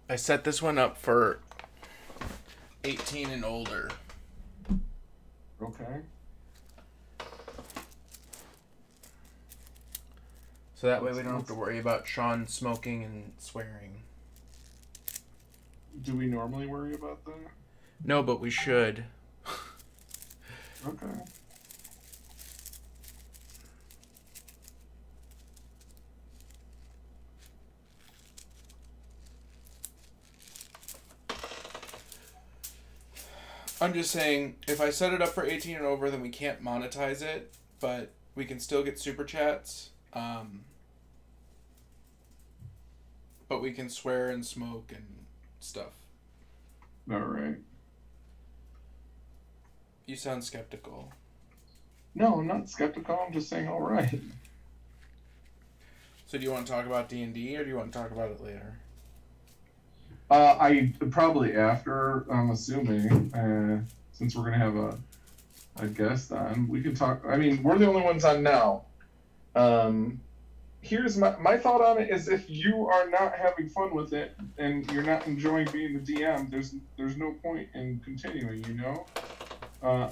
I set this one up for 18 and older. Okay. So that way we don't have to worry about Sean smoking and swearing. Do we normally worry about that? No, but we should. Okay. I'm just saying, if I set it up for 18 and over, then we can't monetize it, but we can still get super chats. But we can swear and smoke and stuff. All right. You sound skeptical. No, I'm not skeptical. I'm just saying all right. So do you want to talk about D&D or do you want to talk about it later? I probably after. I'm assuming, since we're gonna have a guest on, we can talk. I mean, we're the only ones on now. Here's my thought on it: is if you are not having fun with it and you're not enjoying being the DM, there's no point in continuing. You know,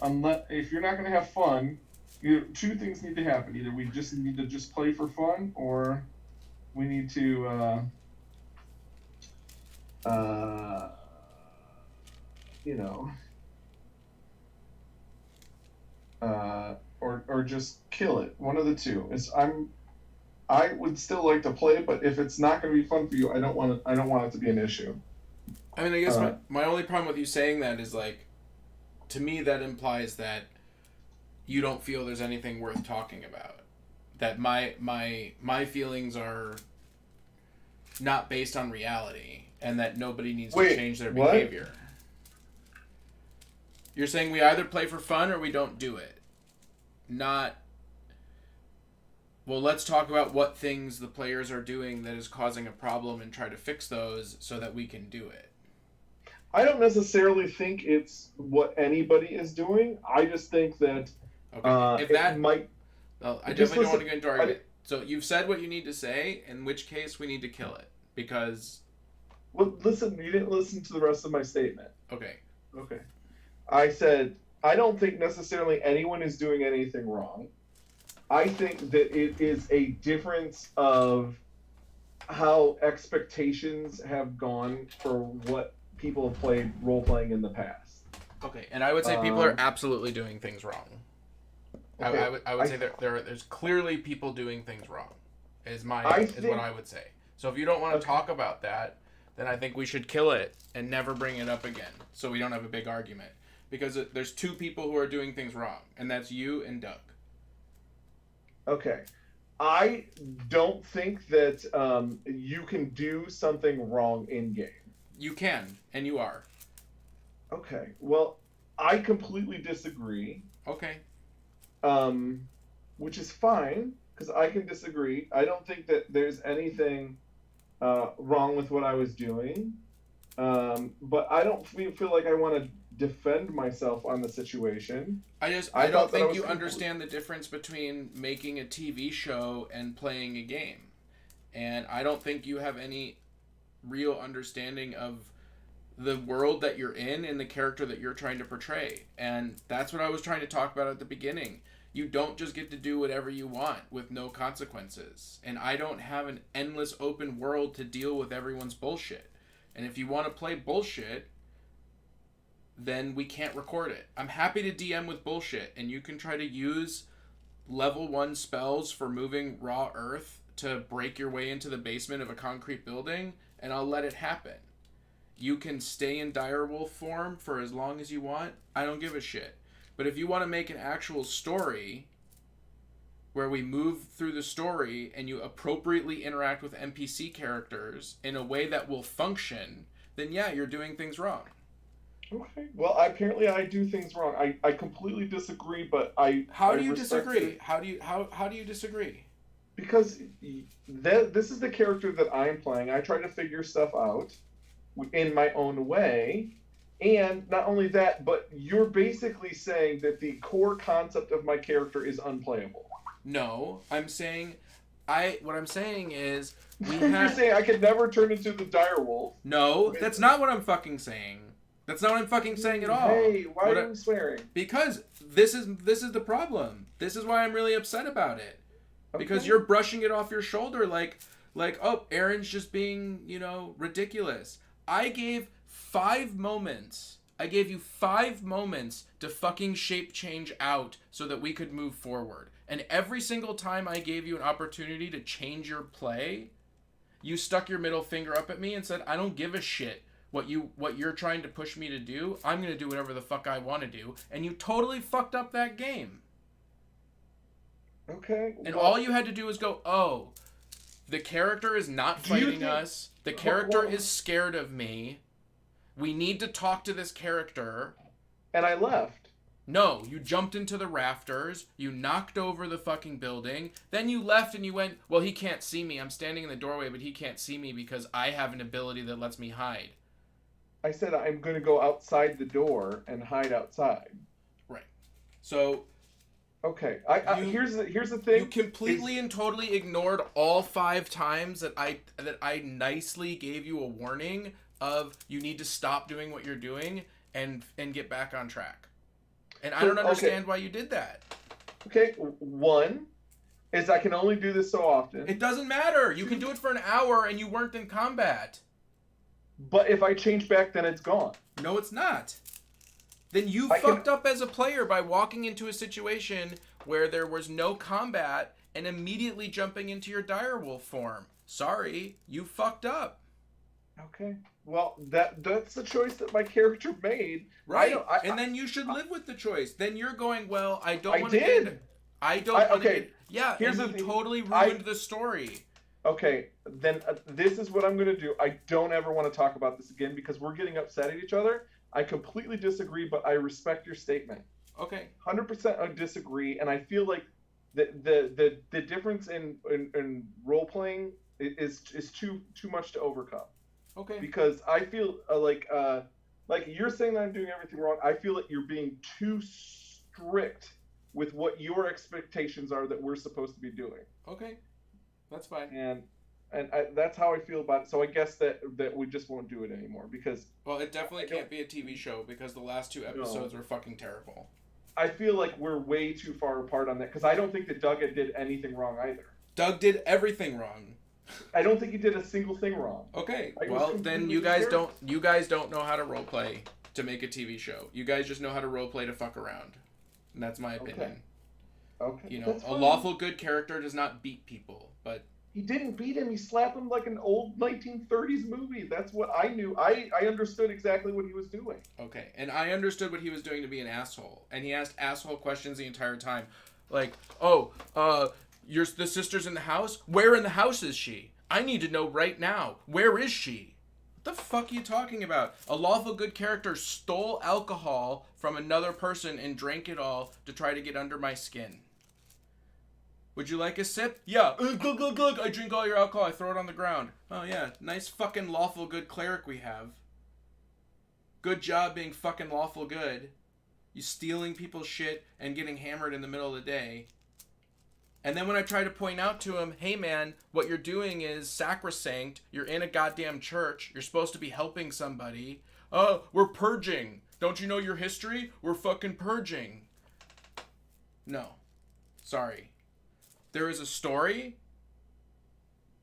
unless if you're not gonna have fun, two things need to happen: either we just need to just play for fun, or we need to. You know, or just kill it. One of the two. I would still like to play, but if it's not going to be fun for you, I don't want it to be an issue. I mean, I guess my only problem with you saying that is like, to me that implies that you don't feel there's anything worth talking about. That my feelings are not based on reality, and that nobody needs to change their behavior. You're saying we either play for fun or we don't do it. Not, well, let's talk about what things the players are doing that is causing a problem and try to fix those so that we can do it. I don't necessarily think it's what anybody is doing. I just think that if that might. Well, I definitely don't want to get into argument. So you've said what you need to say, in which case we need to kill it. Because... Well, listen, you didn't listen to the rest of my statement. Okay. I said, I don't think necessarily anyone is doing anything wrong. I think that it is a difference of how expectations have gone for what people have played role-playing in the past. Okay, and I would say people are absolutely doing things wrong. Okay. I would say there's clearly people doing things wrong, is what I would say. So if you don't want to talk about that, then I think we should kill it and never bring it up again, so we don't have a big argument. Because there's two people who are doing things wrong, and that's you and Doug. Okay. I don't think that you can do something wrong in-game. You can, and you are. Okay. Well, I completely disagree. Okay. Which is fine, because I can disagree. I don't think that there's anything wrong with what I was doing. But I don't feel like I want to defend myself on the situation. I don't think you understand the difference between making a TV show and playing a game. And I don't think you have any real understanding of the world that you're in and the character that you're trying to portray. And that's what I was trying to talk about at the beginning. You don't just get to do whatever you want with no consequences. And I don't have an endless open world to deal with everyone's bullshit. And if you want to play bullshit, then we can't record it. I'm happy to DM with bullshit, and you can try to use level 1 spells for moving raw earth to break your way into the basement of a concrete building, and I'll let it happen. You can stay in direwolf form for as long as you want. I don't give a shit. But if you want to make an actual story where we move through the story and you appropriately interact with NPC characters in a way that will function, then yeah, you're doing things wrong. Okay. Well, apparently I do things wrong. I completely disagree, but How do you disagree? How do you disagree? Because this is the character that I'm playing. I try to figure stuff out in my own way. And not only that, but you're basically saying that the core concept of my character is unplayable. No, I'm saying What I'm saying is we You're had. saying I could never turn into the direwolf. No, that's not what I'm fucking saying. That's not what I'm fucking saying at all. Hey, why are you swearing? Because this is the problem. This is why I'm really upset about it. Because Okay. you're brushing it off your shoulder like oh, Aaron's just being, ridiculous. I gave 5 moments. I gave you 5 moments to fucking shape change out so that we could move forward. And every single time I gave you an opportunity to change your play, you stuck your middle finger up at me and said, "I don't give a shit what you're trying to push me to do. I'm going to do whatever the fuck I want to do." And you totally fucked up that game. Okay. And all you had to do was go, "Oh, the character is not fighting us. The character is scared of me. We need to talk to this character." And I left. No, you jumped into the rafters, you knocked over the fucking building, then you left and you went, "Well, he can't see me. I'm standing in the doorway, but he can't see me because I have an ability that lets me hide." I said I'm going to go outside the door and hide outside. Right. So okay, here's the thing. You completely and totally ignored all 5 times that I nicely gave you a warning of you need to stop doing what you're doing and get back on track. And I don't understand why you did that. Okay, one is I can only do this so often. It doesn't matter. You can do it for an hour and you weren't in combat. But if I change back, then it's gone. No, it's not. Then you fucked up as a player by walking into a situation where there was no combat and immediately jumping into your direwolf form. Sorry, you fucked up. Okay. Well, that's the choice that my character made. Right. And then you should live with the choice. Then you're going, "Well, I don't want to get... I don't want to get..." Yeah, here's and you totally ruined the story. Okay, then this is what I'm going to do. I don't ever want to talk about this again because we're getting upset at each other. I completely disagree, but I respect your statement. Okay. 100% I disagree, and I feel like the difference in role playing is too much to overcome. Okay. Because I feel like you're saying that I'm doing everything wrong. I feel that you're being too strict with what your expectations are that we're supposed to be doing. Okay. That's fine. And that's how I feel about it. So I guess that we just won't do it anymore because... Well, it definitely can't be a TV show because the last 2 episodes were fucking terrible. I feel like we're way too far apart on that because I don't think that Doug did anything wrong either. Doug did everything wrong. I don't think he did a single thing wrong. Okay, well then you guys don't know how to roleplay to make a TV show. You guys just know how to roleplay to fuck around, and that's my opinion. Okay. A lawful good character does not beat people, but he didn't beat him. He slapped him like an old 1930s movie. That's what I knew. I understood exactly what he was doing. Okay, and I understood what he was doing to be an asshole, and he asked asshole questions the entire time, like, "Oh, the sister's in the house? Where in the house is she? I need to know right now. Where is she?" What the fuck are you talking about? A lawful good character stole alcohol from another person and drank it all to try to get under my skin. Would you like a sip? Yeah. Glug, glug, glug. I drink all your alcohol. I throw it on the ground. Oh, yeah. Nice fucking lawful good cleric we have. Good job being fucking lawful good. You stealing people's shit and getting hammered in the middle of the day. And then when I try to point out to him, "Hey man, what you're doing is sacrosanct. You're in a goddamn church. You're supposed to be helping somebody." "Oh, we're purging. Don't you know your history? We're fucking purging." No. Sorry. There is a story.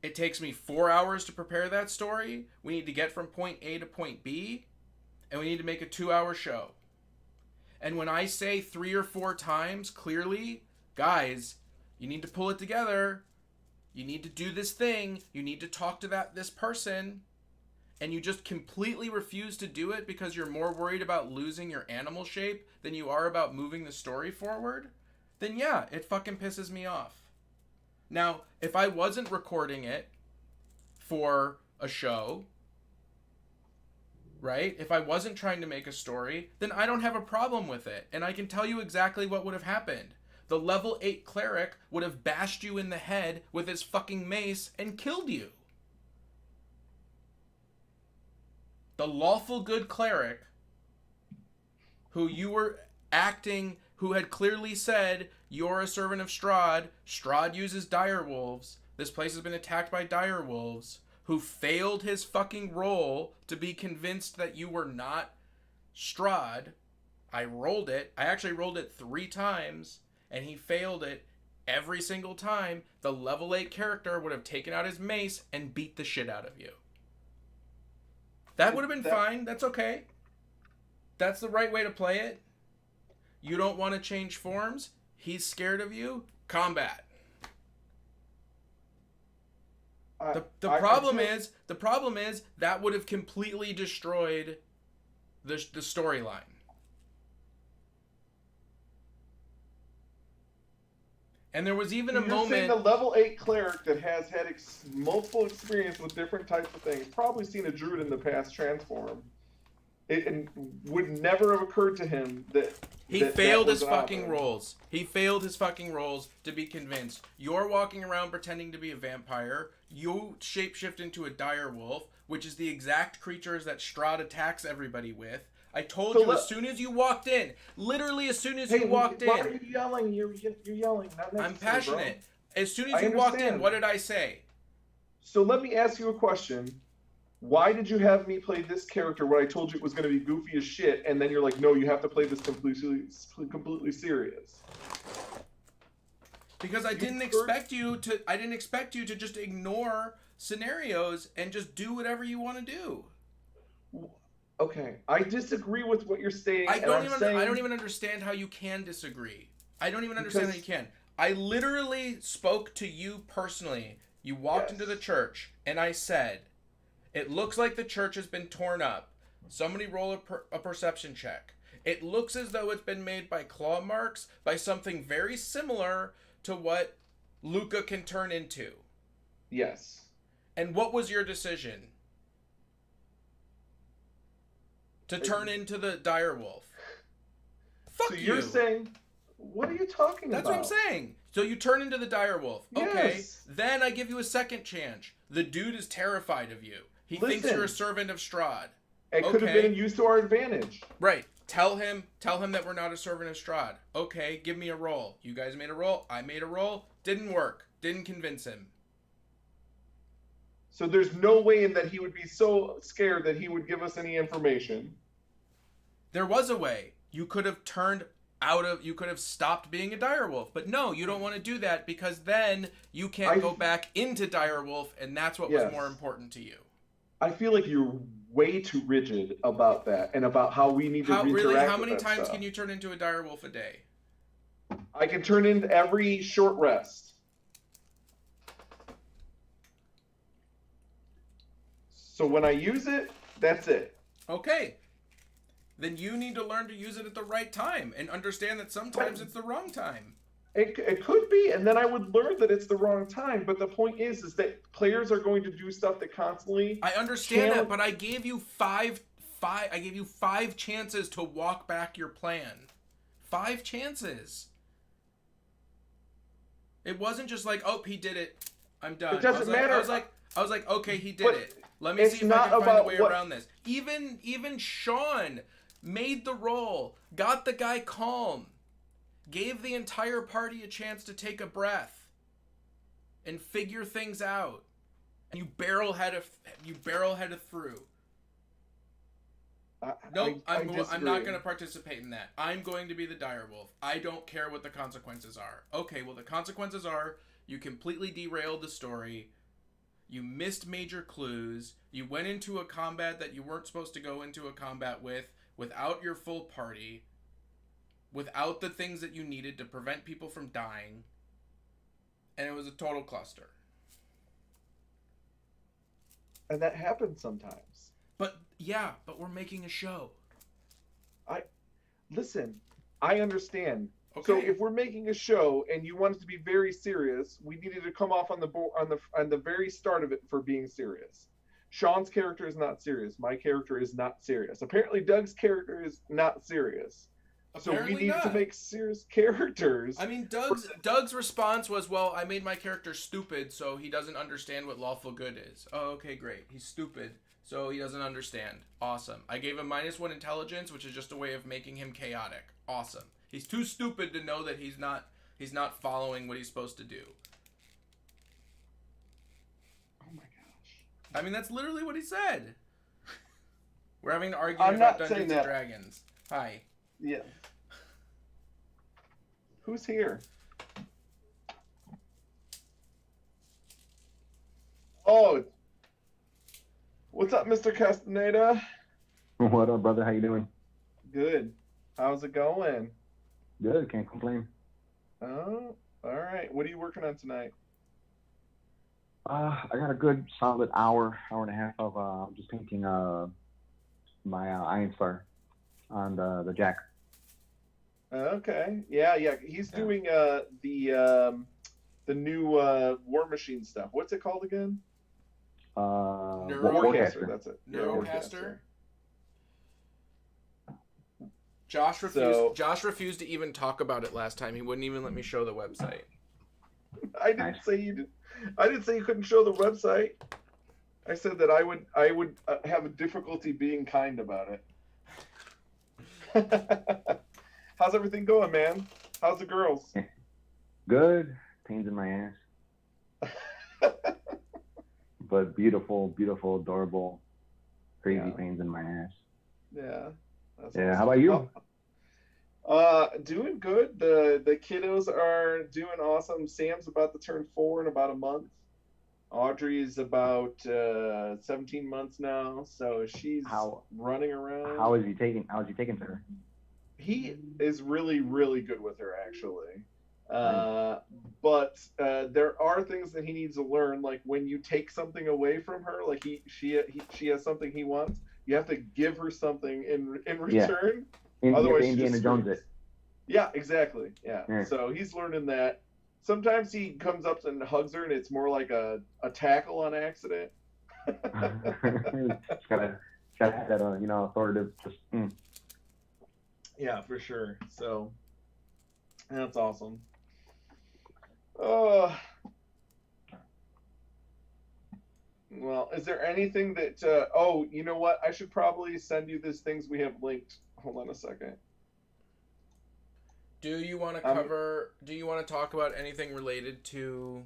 It takes me 4 hours to prepare that story. We need to get from point A to point B. And we need to make a 2-hour show. And when I say 3 or 4 times clearly, "Guys, you need to pull it together. You need to do this thing. You need to talk to this person." And you just completely refuse to do it because you're more worried about losing your animal shape than you are about moving the story forward, then yeah, it fucking pisses me off. Now, if I wasn't recording it for a show, right? If I wasn't trying to make a story, then I don't have a problem with it. And I can tell you exactly what would have happened. The level 8 cleric would have bashed you in the head with his fucking mace and killed you. The lawful good cleric, who you were acting, who had clearly said, "You're a servant of Strahd. Strahd uses direwolves." This place has been attacked by dire wolves who failed his fucking roll to be convinced that you were not Strahd. I rolled it. I actually rolled it 3 times, and he failed it every single time. The level 8 character would have taken out his mace and beat the shit out of you. That would have been fine. That's okay. That's the right way to play it. You don't want to change forms. He's scared of you. Combat. The problem is that would have completely destroyed the storyline. And there was even a moment. You're saying the level 8 cleric that has had multiple experience with different types of things, probably seen a druid in the past transform. It would never have occurred to him that he failed his fucking rolls. He failed his fucking rolls to be convinced. You're walking around pretending to be a vampire. You shapeshift into a dire wolf, which is the exact creatures that Strahd attacks everybody with. I told you as soon as you walked in, literally as soon as you walked in. Why are you yelling? You're yelling. I'm passionate. Bro. As soon as you walked in, what did I say? So let me ask you a question. Why did you have me play this character when I told you it was going to be goofy as shit, and then you're like, no, you have to play this completely serious? Because I didn't expect you to. I didn't expect you to just ignore scenarios and just do whatever you want to do. Okay, I disagree with what you're saying. I don't even understand how you can disagree. I don't even understand how you can. I literally spoke to you personally. You walked into the church, and I said, "It looks like the church has been torn up. Somebody roll a perception check. It looks as though it's been made by claw marks, by something very similar to what Luca can turn into." Yes. And what was your decision? To turn into the dire wolf. Fuck you. So you're saying, what are you talking about? That's what I'm saying. So you turn into the dire wolf. Okay. Yes. Then I give you a second chance. The dude is terrified of you. He thinks you're a servant of Strahd. It could have been used to our advantage. Right. Tell him that we're not a servant of Strahd. Okay, give me a roll. You guys made a roll. I made a roll. Didn't work. Didn't convince him. So there's no way in that he would be so scared that he would give us any information. There was a way. You could have you could have stopped being a direwolf. But no, you don't want to do that because then you can't go back into direwolf, and that's what was more important to you. I feel like you're way too rigid about that and about how we need to interact with How many times can you turn into a direwolf a day? I can turn in every short rest. So when I use it, that's it. Okay. Then you need to learn to use it at the right time and understand that sometimes it's the wrong time. It could be, and then I would learn that it's the wrong time. But the point is that players are going to do stuff that constantly. I understand that, but I gave you five chances to walk back your plan. 5 chances. It wasn't just like, oh, he did it. I'm done. It doesn't matter. I was like, okay, he did it. Let me see if I can find a way around this. Even Sean made the roll, got the guy calm, gave the entire party a chance to take a breath and figure things out. And you barrel headed through. Nope, I'm not going to participate in that. I'm going to be the direwolf. I don't care what the consequences are. Okay, well, the consequences are you completely derailed the story. You missed major clues. You went into a combat that you weren't supposed to go into a combat with without your full party, without the things that you needed to prevent people from dying, and it was a total cluster. And that happens sometimes. But we're making a show. Listen, I understand. Okay. So if we're making a show and you want it to be very serious, we needed to come off on the very start of it for being serious. Sean's character is not serious. My character is not serious. Apparently Doug's character is not serious. Apparently so we need to make serious characters. I mean, Doug's response was, well, I made my character stupid, so he doesn't understand what lawful good is. Oh, okay, great. He's stupid, so he doesn't understand. Awesome. I gave him -1 intelligence, which is just a way of making him chaotic. Awesome. He's too stupid to know that he's not following what he's supposed to do. I mean, that's literally what he said. We're having an argument I'm about not saying Dungeons and that. Dragons. Hi. Yeah. Who's here? Oh, what's up, Mr. Castaneda? What up, brother? How you doing? Good. How's it going? Good. Can't complain. Oh, all right. What are you working on tonight? I got a good solid hour and a half of just painting my Iron Star on the Jack. Okay. Yeah. He's doing the new War Machine stuff. What's it called again? Neurocaster. That's it. Neurocaster. Josh refused to even talk about it last time. He wouldn't even let me show the website. I didn't say you did. I didn't say you couldn't show the website. I said that I would have a difficulty being kind about it. How's everything going, man? How's the girls? Good. Pains in my ass. But beautiful, beautiful, adorable, crazy pains in my ass. Yeah. That's Yeah. awesome. How about you? Doing good. The kiddos are doing awesome. Sam's about to turn 4 in about a month. Audrey's about 17 months now, so she's running around. How's he taking to her? He is really, really good with her, actually. But there are things that he needs to learn, like when you take something away from her, like she has something he wants, you have to give her something in return. Otherwise, Indiana Jones it. Yeah, exactly. Yeah. So he's learning that. Sometimes he comes up and hugs her, and it's more like a tackle on accident. It's gotta have that authoritative. Yeah, for sure. So that's awesome. Well, is there anything that? You know what? I should probably send you these things we have linked. Hold on a second. Do you want to cover? Do you want to talk about anything related to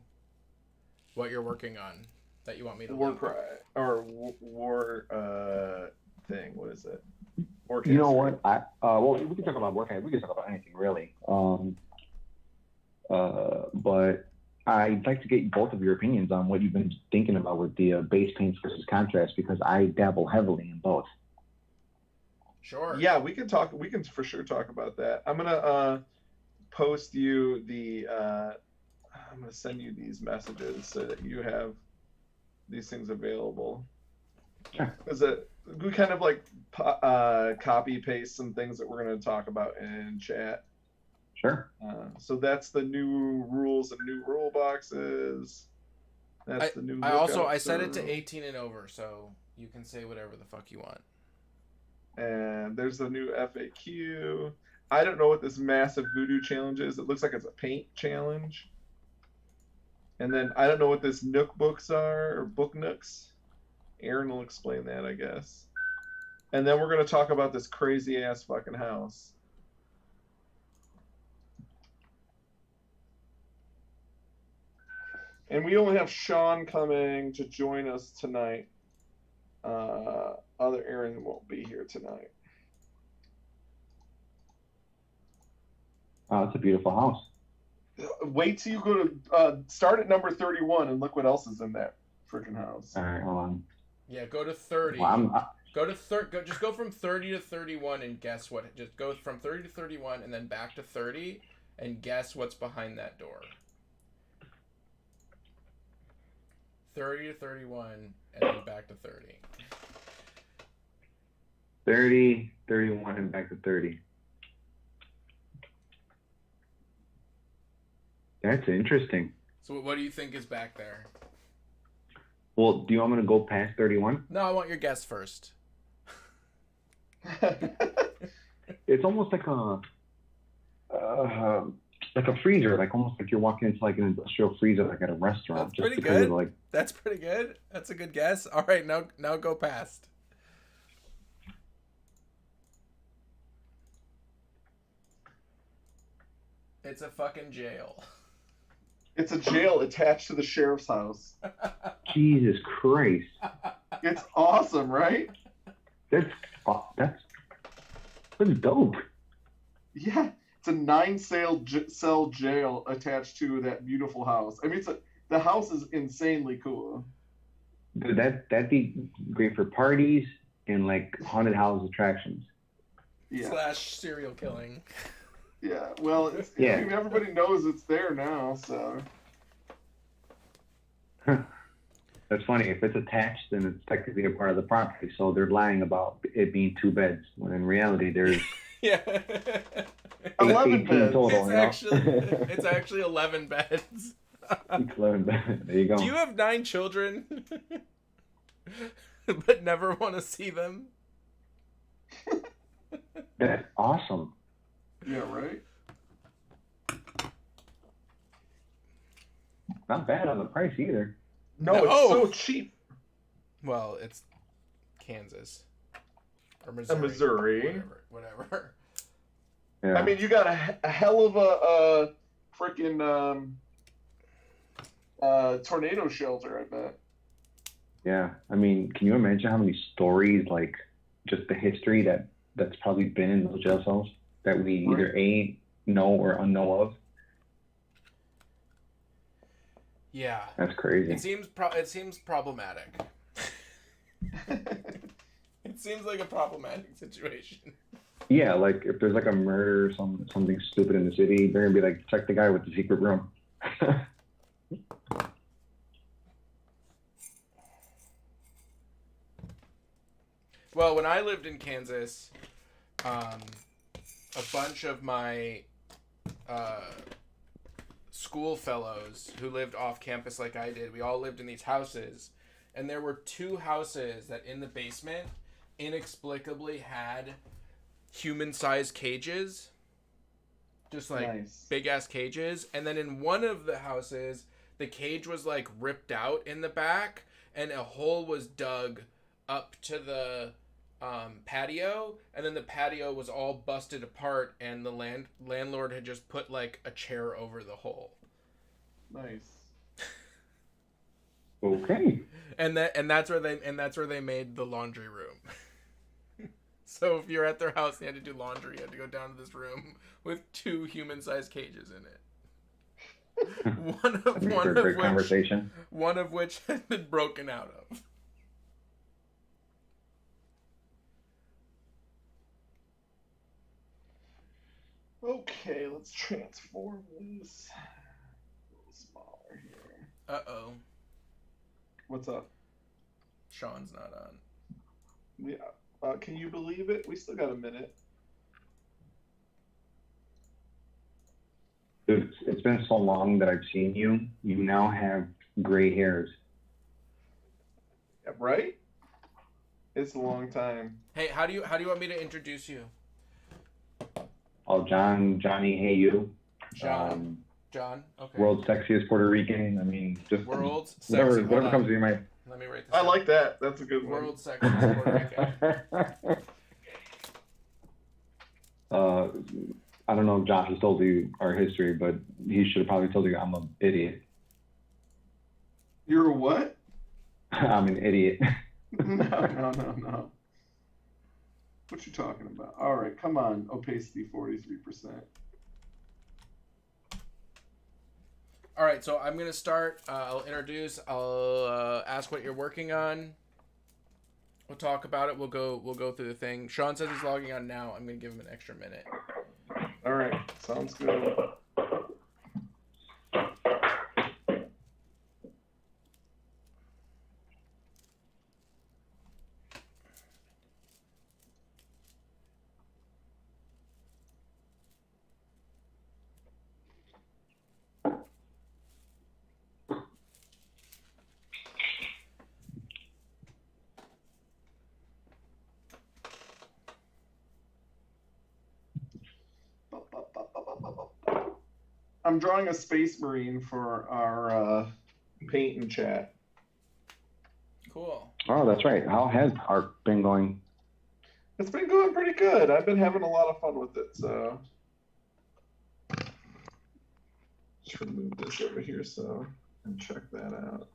what you're working on that you want me to? War thing. What is it? Warcaster. You know what? We can talk about Warcaster. We can talk about anything really. But I'd like to get both of your opinions on what you've been thinking about with the base paints versus contrast, because I dabble heavily in both. Sure. Yeah, we can talk. We can for sure talk about that. I'm gonna post you the. I'm gonna send you these messages so that you have these things available. Sure. Because we kind of like copy paste some things that we're gonna talk about in chat. Sure. So that's the new rules and new rule boxes. That's the new. I set it to 18 and over, so you can say whatever the fuck you want. And there's the new FAQ. I don't know what this massive voodoo challenge is. It looks like it's a paint challenge. And then I don't know what this Nook books are, or book nooks. Aaron will explain that, I guess. And then we're going to talk about this crazy ass fucking house. And we only have Sean coming to join us tonight. Other Aaron won't be here tonight. Oh, it's a beautiful house. Wait till you go to start at number 31 and look what else is in that freaking house. All right, hold on. Yeah, go to 30. Well, just go from 30 to 31 and guess what. Just go from 30 to 31 and then back to 30 and guess what's behind that door. 30 to 31 and then back to 30. 30, 31, and back to 30. That's interesting. So what do you think is back there? Well, do you want me to go past 31? No, I want your guess first. It's almost like a freezer, like almost like you're walking into like an industrial freezer, like at a restaurant. That's pretty good. That's pretty good. That's a good guess. All right, now go past. It's a fucking jail. It's a jail attached to the sheriff's house. Jesus Christ. It's awesome, right? That's dope. Yeah, it's a 9-cell jail attached to that beautiful house. I mean, the house is insanely cool. Dude, that'd be great for parties and like haunted house attractions. Yeah. / serial killing. Yeah. Well, I mean, everybody knows it's there now, so. That's funny. If it's attached, then it's technically a part of the property. So they're lying about it being 2 beds, when in reality there's Yeah. 11 18 beds. total. It's actually 11 beds. 11 beds. There you go. Do you have 9 children, but never want to see them? That's awesome. Yeah. Right. Not bad on the price either. No, No. it's so cheap. Well, it's Kansas or Missouri. Missouri. Whatever. Yeah. I mean, you got a hell of a freaking tornado shelter, I bet. Yeah. I mean, can you imagine how many stories, like just the history that's probably been in those jail cells that we either A, know or unknow of? Yeah. That's crazy. It seems problematic. It seems like a problematic situation. Yeah, like if there's like a murder or something stupid in the city, they're gonna be like, check the guy with the secret room. Well, when I lived in Kansas, a bunch of my school fellows who lived off campus like I did, we all lived in these houses, and there were 2 houses that in the basement inexplicably had human-sized cages, just like Nice. big-ass cages, and then in one of the houses, the cage was like ripped out in the back, and a hole was dug up to the patio, and then the patio was all busted apart, and the landlord had just put like a chair over the hole. Nice. Okay. And that's where they made the laundry room. So if you're at their house and you had to do laundry, you had to go down to this room with 2 human-sized cages in it. One of which had been broken out of. Okay, let's transform this a little smaller here. Uh-oh. What's up? Sean's not on. Yeah. Can you believe it? We still got a minute. It's been so long that I've seen you. You now have gray hairs. Yeah, right? It's a long time. Hey, how do you want me to introduce you? Oh, Johnny, hey you. John. Okay. World's sexiest Puerto Rican. I mean, just World's whatever sexy. whatever comes to your mind. Let me write this I down. like that. That's a good one. World's sexiest Puerto Rican. I don't know if Josh has told you our history, but he should have probably told you I'm an idiot. You're a what? I'm an idiot. No. What you talking about? All right, come on. Opacity 43%. All right, so I'm gonna start. I'll introduce. I'll ask what you're working on. We'll talk about it. We'll go through the thing. Sean says he's logging on now. I'm gonna give him an extra minute. All right, sounds good. I'm drawing a space marine for our paint and chat. Cool. Oh, that's right. How has ARC been going? It's been going pretty good. I've been having a lot of fun with it, so just remove this over here and check that out.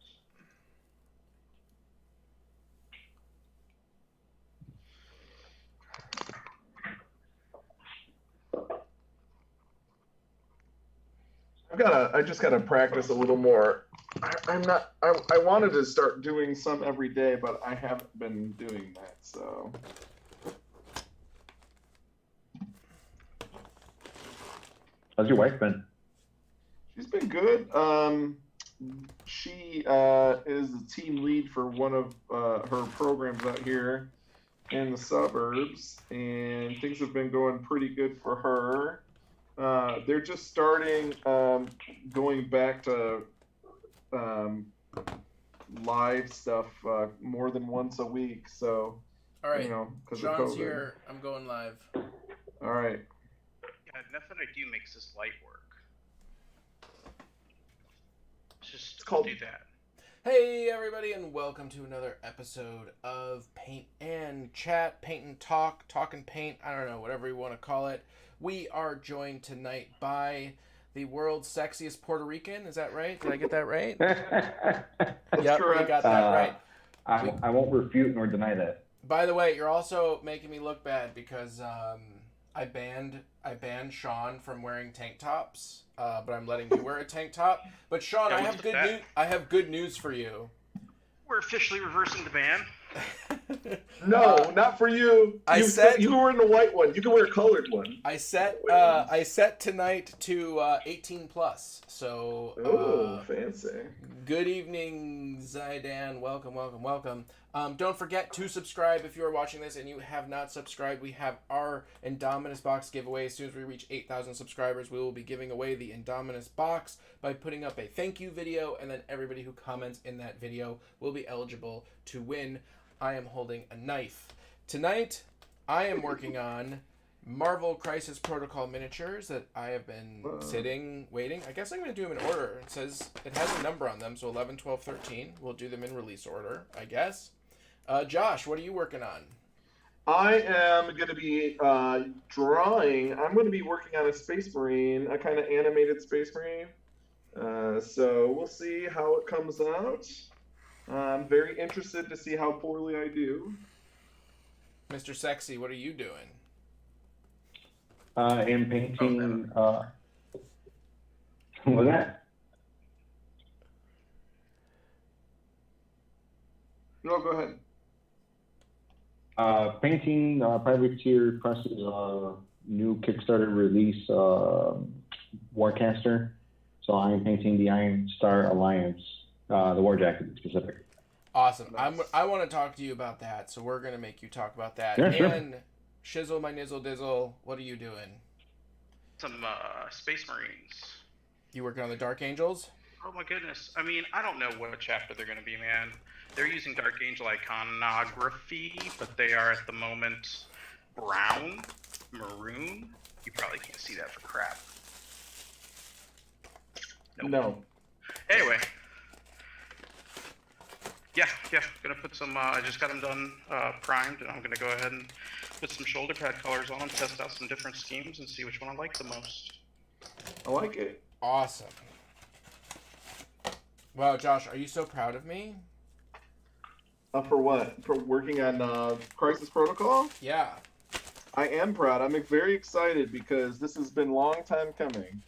I just gotta practice a little more. I wanted to start doing some every day, but I haven't been doing that, so. How's your wife been? She's been good. She is the team lead for one of her programs out here in the suburbs, and things have been going pretty good for her. They're just starting going back to live stuff more than once a week. So, All right, you know, because of Sean's COVID. here. I'm going live. All right. Yeah, nothing I do makes this light work. Just It's called- do that. Hey everybody, and welcome to another episode of Paint and Chat, Paint and Talk, Talk and Paint, I don't know, whatever you want to call it. We are joined tonight by the world's sexiest Puerto Rican. Is that right? Did I get that right? That's Yep, correct. you got that right. I won't refute nor deny that. By the way, you're also making me look bad because I banned Sean from wearing tank tops, but I'm letting you wear a tank top. But Sean, Yeah, I we have took good that. news. I have good news for you. We're officially reversing the ban. No, not for you. I said- you were in the white one. You can wear a colored one. I set tonight to 18 plus. So Oh, fancy. good evening, Zaidan. Welcome. Don't forget to subscribe if you are watching this and you have not subscribed. We have our Indominus box giveaway. As soon as we reach 8,000 subscribers, we will be giving away the Indominus box by putting up a thank you video, and then everybody who comments in that video will be eligible to win. I am holding a knife. Tonight, I am working on Marvel Crisis Protocol miniatures that I have been sitting, waiting. I guess I'm going to do them in order. It says it has a number on them, so 11, 12, 13. We'll do them in release order, I guess. Josh, what are you working on? I am going to be drawing. I'm going to be working on a Space Marine, a kind of animated Space Marine. So we'll see how it comes out. I'm very interested to see how poorly I do. Mr. Sexy, what are you doing? I am painting. What was that? No, go ahead. Painting Privateer Press's new Kickstarter release, Warcaster. So I am painting the Iron Star Alliance, the War Jacket to be specific. Awesome. Nice. I want to talk to you about that, so we're going to make you talk about that. Yeah, sure. And Shizzle, my nizzle dizzle, what are you doing? Some Space Marines. You working on the Dark Angels? Oh my goodness. I mean, I don't know what chapter they're going to be, man. They're using Dark Angel iconography, but they are at the moment brown, maroon. You probably can't see that for crap. Nope. No. Anyway. Yeah, gonna put some, I just got them done primed, and I'm gonna go ahead and put some shoulder pad colors on them, test out some different schemes, and see which one I like the most. I like it. Awesome. Wow, Josh, are you so proud of me? For what? For working on Crisis Protocol? Yeah. I am proud. I'm very excited because this has been a long time coming.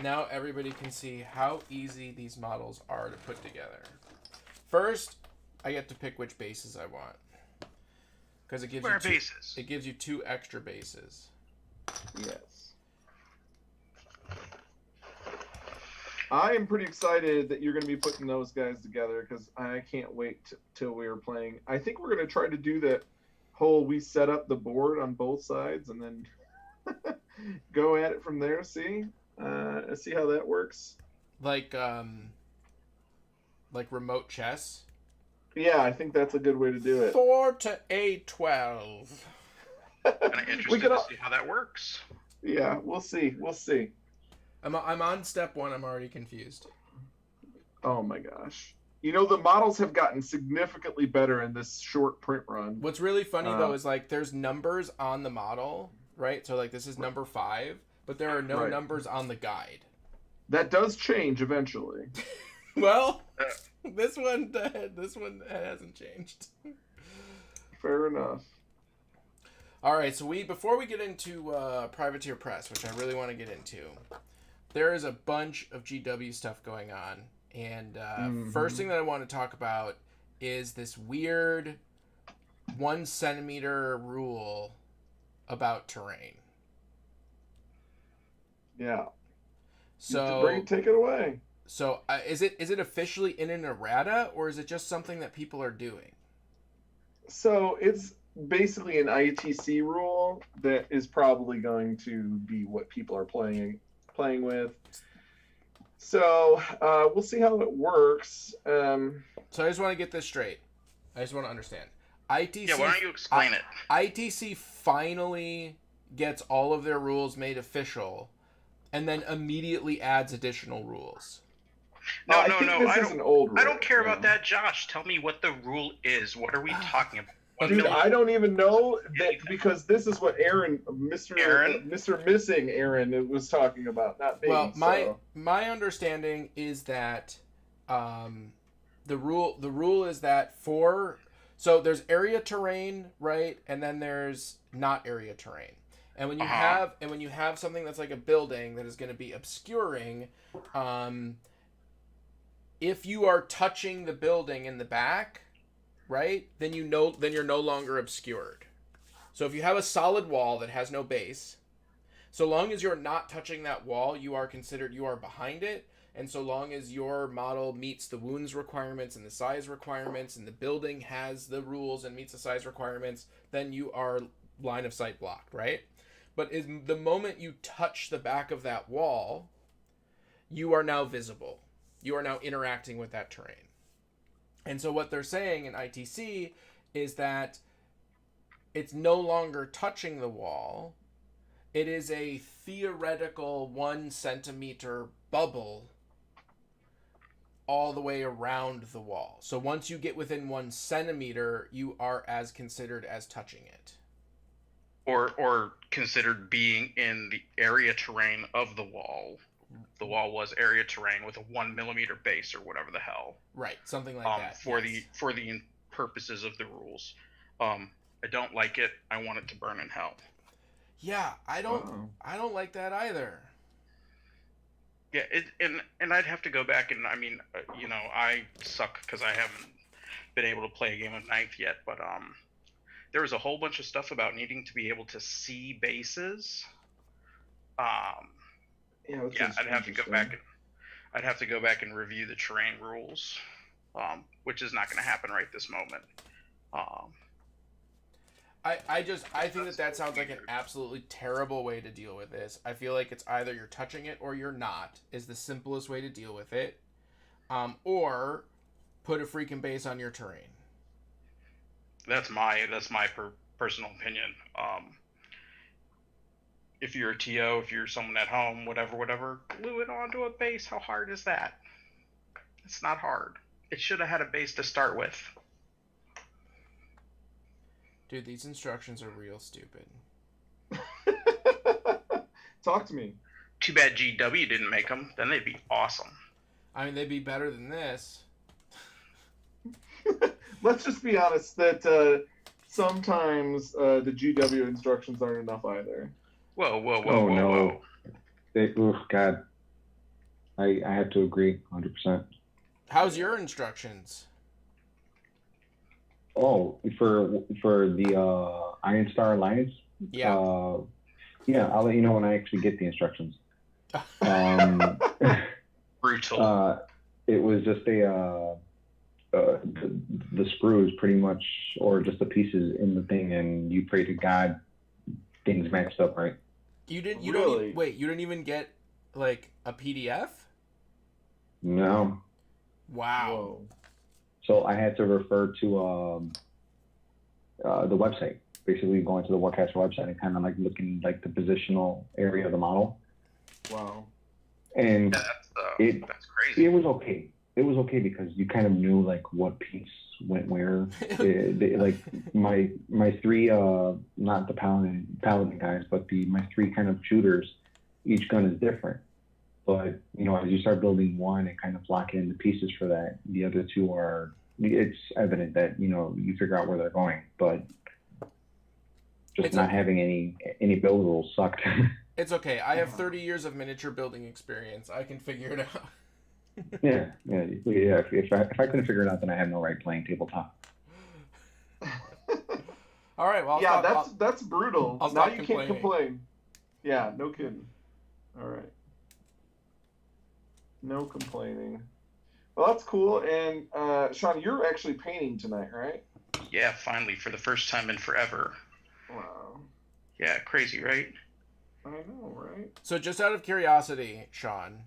Now everybody can see how easy these models are to put together. First, I get to pick which bases I want. Because it gives Where you are bases? It gives you 2 extra bases. Yes. I am pretty excited that you're going to be putting those guys together because I can't wait till we are playing. I think we're going to try to do that whole we set up the board on both sides and then go at it from there. See how that works. Like remote chess. Yeah, I think that's a good way to do it. 4 to A12. Kind of interested to see how that works. Yeah, we'll see. I'm on step 1. I'm already confused. Oh my gosh. You know, the models have gotten significantly better in this short print run. What's really funny though is like there's numbers on the model, right? So like this is number 5, but there are no Right. numbers on the guide. That does change eventually. Well, this one hasn't changed. Fair enough. All right, so before we get into Privateer Press, which I really want to get into, there is a bunch of GW stuff going on, and first thing that I want to talk about is this weird 1 centimeter rule about terrain. Yeah. So Take it away. So is it officially in an errata, or is it just something that people are doing? So it's basically an ITC rule that is probably going to be what people are playing with. So we'll see how it works. So I just want to get this straight. I just want to understand. ITC. Yeah, why don't you explain it? ITC finally gets all of their rules made official, and then immediately adds additional rules. No. This is an old rule. I don't care about that, Josh. Tell me what the rule is. What are we talking about? Dude, I don't even know that, because this is what Mr. Missing Aaron was talking about, not me. Well, my understanding is that the rule is that so there's area terrain, right? And then there's not area terrain. And when you have something that's like a building that is going to be obscuring, if you are touching the building in the back, right, then you're no longer obscured. So if you have a solid wall that has no base, so long as you're not touching that wall, you are behind it. And so long as your model meets the wounds requirements and the size requirements, and the building has the rules and meets the size requirements, then you are line of sight blocked, right? But the moment you touch the back of that wall, you are now visible. You are now interacting with that terrain. And so what they're saying in ITC is that it's no longer touching the wall. It is a theoretical 1 centimeter bubble all the way around the wall. So once you get within 1 centimeter, you are as considered as touching it. Or considered being in the area terrain of the wall. The wall was area terrain with a 1 millimeter base or whatever the hell. Right, something like that. For the purposes of the rules. I don't like it. I want it to burn in hell. Yeah, I don't like that either. Yeah, and I'd have to go back and, I mean, I suck because I haven't been able to play a game of Ninth yet, but there was a whole bunch of stuff about needing to be able to see bases. I'd have to go back and review the terrain rules, which is not going to happen right this moment. I think that sounds like an absolutely terrible way to deal with this. I feel like it's either you're touching it or you're not is the simplest way to deal with it, or put a freaking base on your terrain. That's my personal opinion. If you're a TO, if you're someone at home, whatever, glue it onto a base. How hard is that? It's not hard. It should have had a base to start with. Dude, these instructions are real stupid. Talk to me. Too bad GW didn't make them. Then they'd be awesome. I mean, they'd be better than this. Let's just be honest that sometimes the GW instructions aren't enough either. Whoa. God. I have to agree 100%. How's your instructions? Oh, for the Iron Star Alliance? Yeah. I'll let you know when I actually get the instructions. Brutal. It was just the screws pretty much, or just the pieces in the thing, and you pray to God things matched up right. You didn't even get like a PDF? No. Wow. Whoa. So I had to refer to the website, basically going to the Warcaster website and kind of like looking like the positional area of the model. Wow. And that's crazy. It was okay. It was okay because you kind of knew like what piece went where. Like my three, not the paladin guys, but my three kind of shooters, each gun is different. But as you start building one and kind of locking in the pieces for that, the other two it's evident that you figure out where they're going. But just not having any build rules sucked. It's okay. I have 30 years of miniature building experience. I can figure it out. Yeah. If I couldn't figure it out, then I have no right playing tabletop. All right. Well, Yeah, that's brutal. I'll Now stop you can't complaining. complain. Yeah, no kidding. All right. No complaining. Well, that's cool. And Sean, you're actually painting tonight, right? Yeah, finally, for the first time in forever. Wow. Yeah, crazy, right? I know, right? So just out of curiosity, Sean,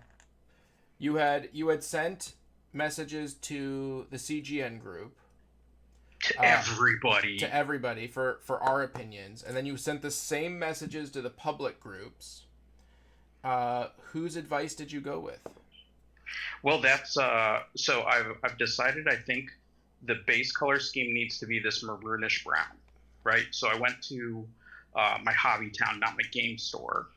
you had sent messages to the CGN group To everybody. to everybody for our opinions, and then you sent the same messages to the public groups. Whose advice did you go with? Well, that's so I've decided. I think the base color scheme needs to be this maroonish brown, right? So I went to my hobby town, not my game store.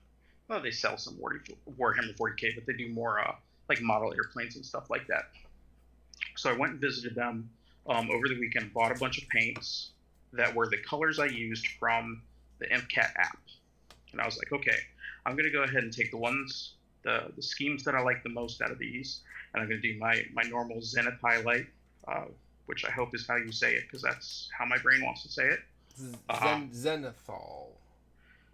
Well, they sell some Warhammer 40K, but they do more like model airplanes and stuff like that. So I went and visited them over the weekend, bought a bunch of paints that were the colors I used from the MCAT app. And I was like, okay, I'm going to go ahead and take the schemes that I like the most out of these, and I'm going to do my normal Zenith highlight, which I hope is how you say it, because that's how my brain wants to say it. Zenithal.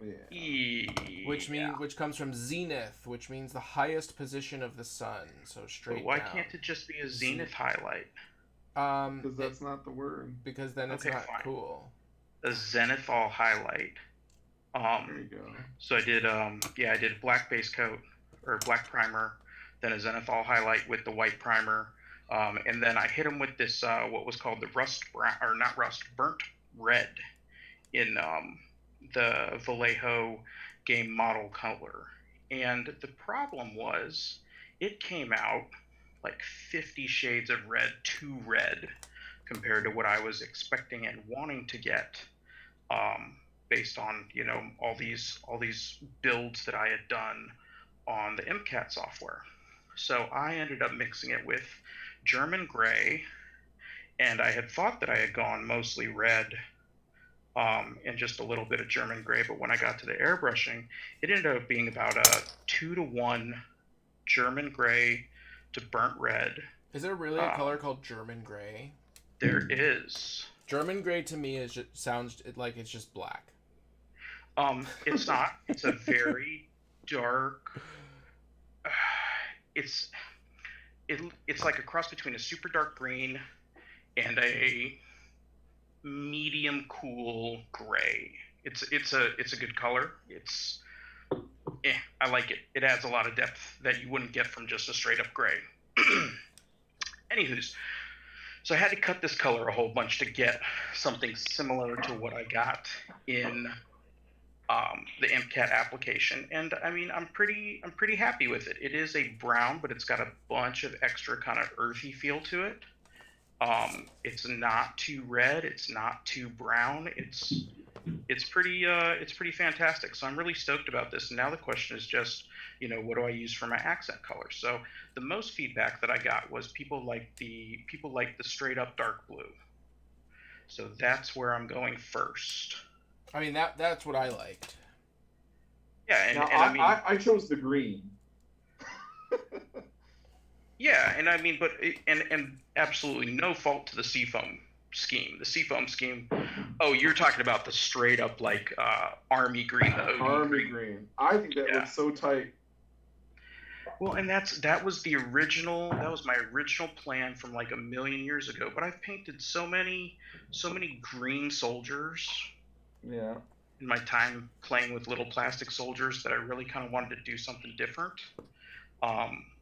Yeah. Which comes from zenith, which means the highest position of the sun. So straight But why down. can't it just be a Zenith highlight? Because that's not the word. Because then it's Okay, not fine. cool. A Zenithal highlight. There you go. So I did I did black base coat or black primer, then a Zenithal highlight with the white primer, and then I hit them with this what was called the burnt red in the Vallejo game model color. And the problem was it came out like 50 shades of red, too red compared to what I was expecting and wanting to get. Based on all these builds that I had done on the MCAT software. So I ended up mixing it with German gray, and I had thought that I had gone mostly red and just a little bit of German gray, but when I got to the airbrushing, it ended up being about a 2-to-1 German gray to burnt red. Is there really a color called German gray? There is. German gray to me sounds like it's just black. It's not. It's a very dark. It's like a cross between a super dark green and a medium cool gray. It's a good color. I like it. It adds a lot of depth that you wouldn't get from just a straight up gray. Anywho's, so I had to cut this color a whole bunch to get something similar to what I got in the MCAT application, and I mean I'm pretty happy with it. It is a brown, but it's got a bunch of extra kind of earthy feel to it. It's not too red, it's not too brown. It's pretty fantastic. So I'm really stoked about this. And now the question is just, what do I use for my accent color? So the most feedback that I got was people like the straight up dark blue. So that's where I'm going first. I mean that's what I liked. Yeah, Now, and I mean I chose the green. yeah, and I mean, but and absolutely no fault to the Seafoam scheme. The Seafoam scheme. Oh, you're talking about the straight up like army green, the OD Army green. I think that looks so tight. Well, and that was my original plan from like a million years ago. But I've painted so many green soldiers. Yeah. In my time playing with little plastic soldiers that I really kind of wanted to do something different,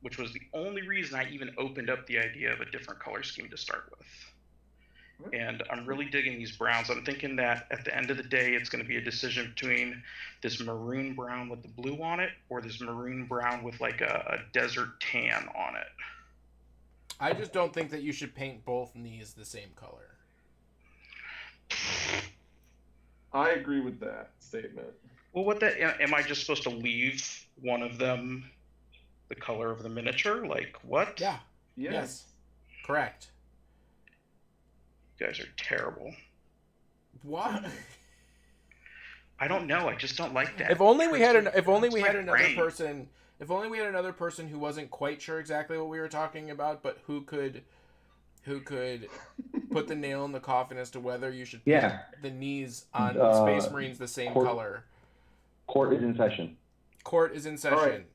which was the only reason I even opened up the idea of a different color scheme to start with. And I'm really digging these browns. I'm thinking that at the end of the day, it's going to be a decision between this maroon brown with the blue on it or this maroon brown with like a desert tan on it. I just don't think that you should paint both knees the same color. I agree with that statement. Well, am I just supposed to leave one of them the color of the miniature? Like what? Yeah. Yes. Correct. You guys are terrible. What? I don't know. I just don't like that. If only we had It's another brain. person. If only we had another person who wasn't quite sure exactly what we were talking about, but who could put the nail in the coffin as to whether you should paint Yeah. the knees on Space Marines the same Court- color. Court is in session. Court is in session. All right.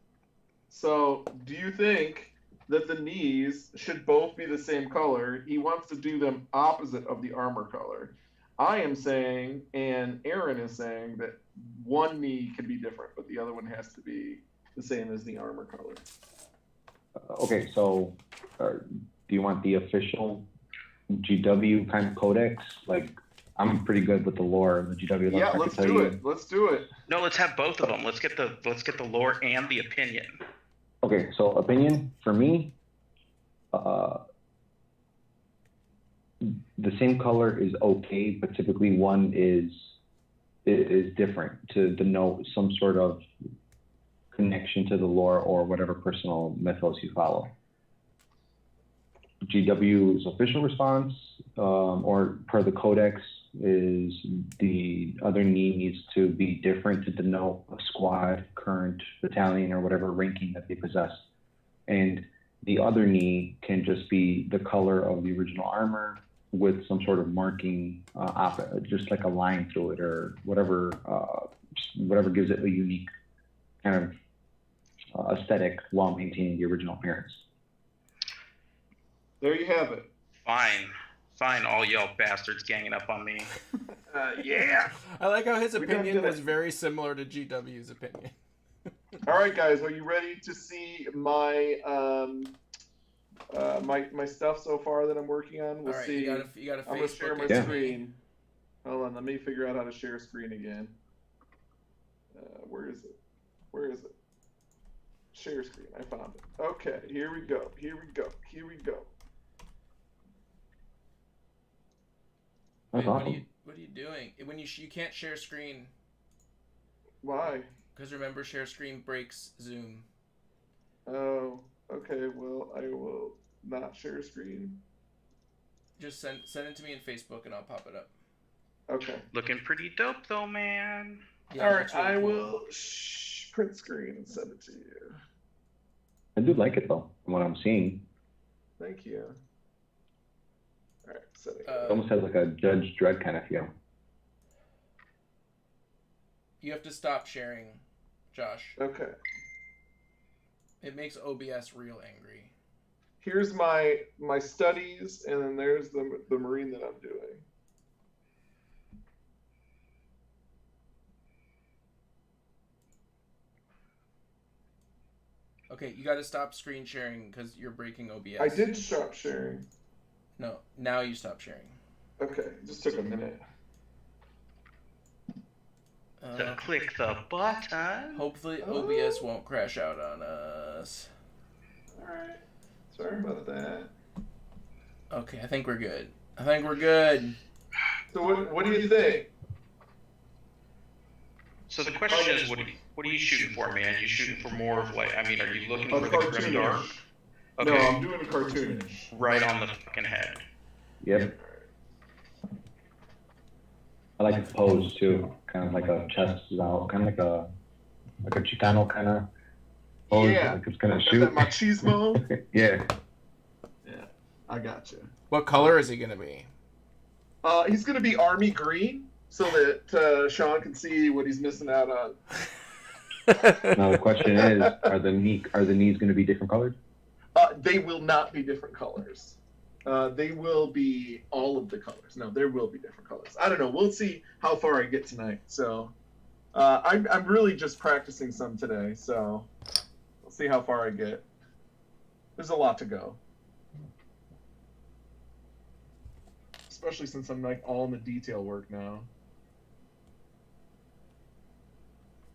So, do you think that the knees should both be the same color? He wants to do them opposite of the armor color. I am saying, and Aaron is saying, that one knee can be different, but the other one has to be the same as the armor color. Okay, so do you want the official GW kind of codex? Like, I'm pretty good with the lore of the GW. Yeah, I can let's tell do you- it. Let's do it. No, let's have both of them. Let's get the lore and the opinion. Okay, so opinion for me, the same color is okay, but typically one is different to denote some sort of connection to the lore or whatever personal mythos you follow. GW's official response, or per the codex, is the other knee needs to be different to denote a squad, current, battalion, or whatever ranking that they possess. And the other knee can just be the color of the original armor with some sort of marking, just like a line through it or whatever, whatever gives it a unique kind of aesthetic while maintaining the original appearance. There you have it. Fine, all y'all bastards ganging up on me. Yeah. I like how his We done opinion did it. was very similar to GW's opinion. All right, guys, are you ready to see my my stuff so far that I'm working on? We'll All right, see. you got a I'm gonna share Facebook my and Yeah. screen. Hold on, let me figure out how to share screen again. Where is it? Where is it? Share screen. I found it. Okay, here we go. Here we go. Here we go. Wait, That's awesome. what are you doing? When you can't share screen, Why? because remember, share screen breaks Zoom. Oh, okay. Well, I will not share screen. Just send it to me in Facebook and I'll pop it up. Okay. Looking pretty dope though, man. Yeah, All right, that's really I cool. will print screen and send it to you. I do like it though, from what I'm seeing. Thank you. All right, setting. It almost has like a Judge Dredd kind of feel. You have to stop sharing, Josh. Okay. It makes OBS real angry. Here's my studies, and then there's the Marine that I'm doing. Okay, you got to stop screen sharing because you're breaking OBS. I did stop sharing. No, now you stop sharing. Okay, it just took a minute. So click the button. Hopefully OBS won't crash out on us. All right. Sorry about that. Okay, I think we're good. I think we're good. So what do you think? So the question is, what are you shooting for, man? You shooting for more of like? I mean, are you looking A for the cartoonish. grimdark? No, Okay, I'm doing a cartoonish. right on the fucking head. Yep. I like the pose too, kind of like a chest is out, kind of like a Chicano kind of pose, Yeah. like it's gonna Got shoot. that machismo. Yeah. Yeah, I got you. What color is he gonna be? He's gonna be army green, so that Sean can see what he's missing out on. Now the question is, are the knees gonna be different colored? They will not be different colors. They will be all of the colors. No, there will be different colors. I don't know. We'll see how far I get tonight. So I'm really just practicing some today. So we'll see how far I get. There's a lot to go. Especially since I'm like all in the detail work now.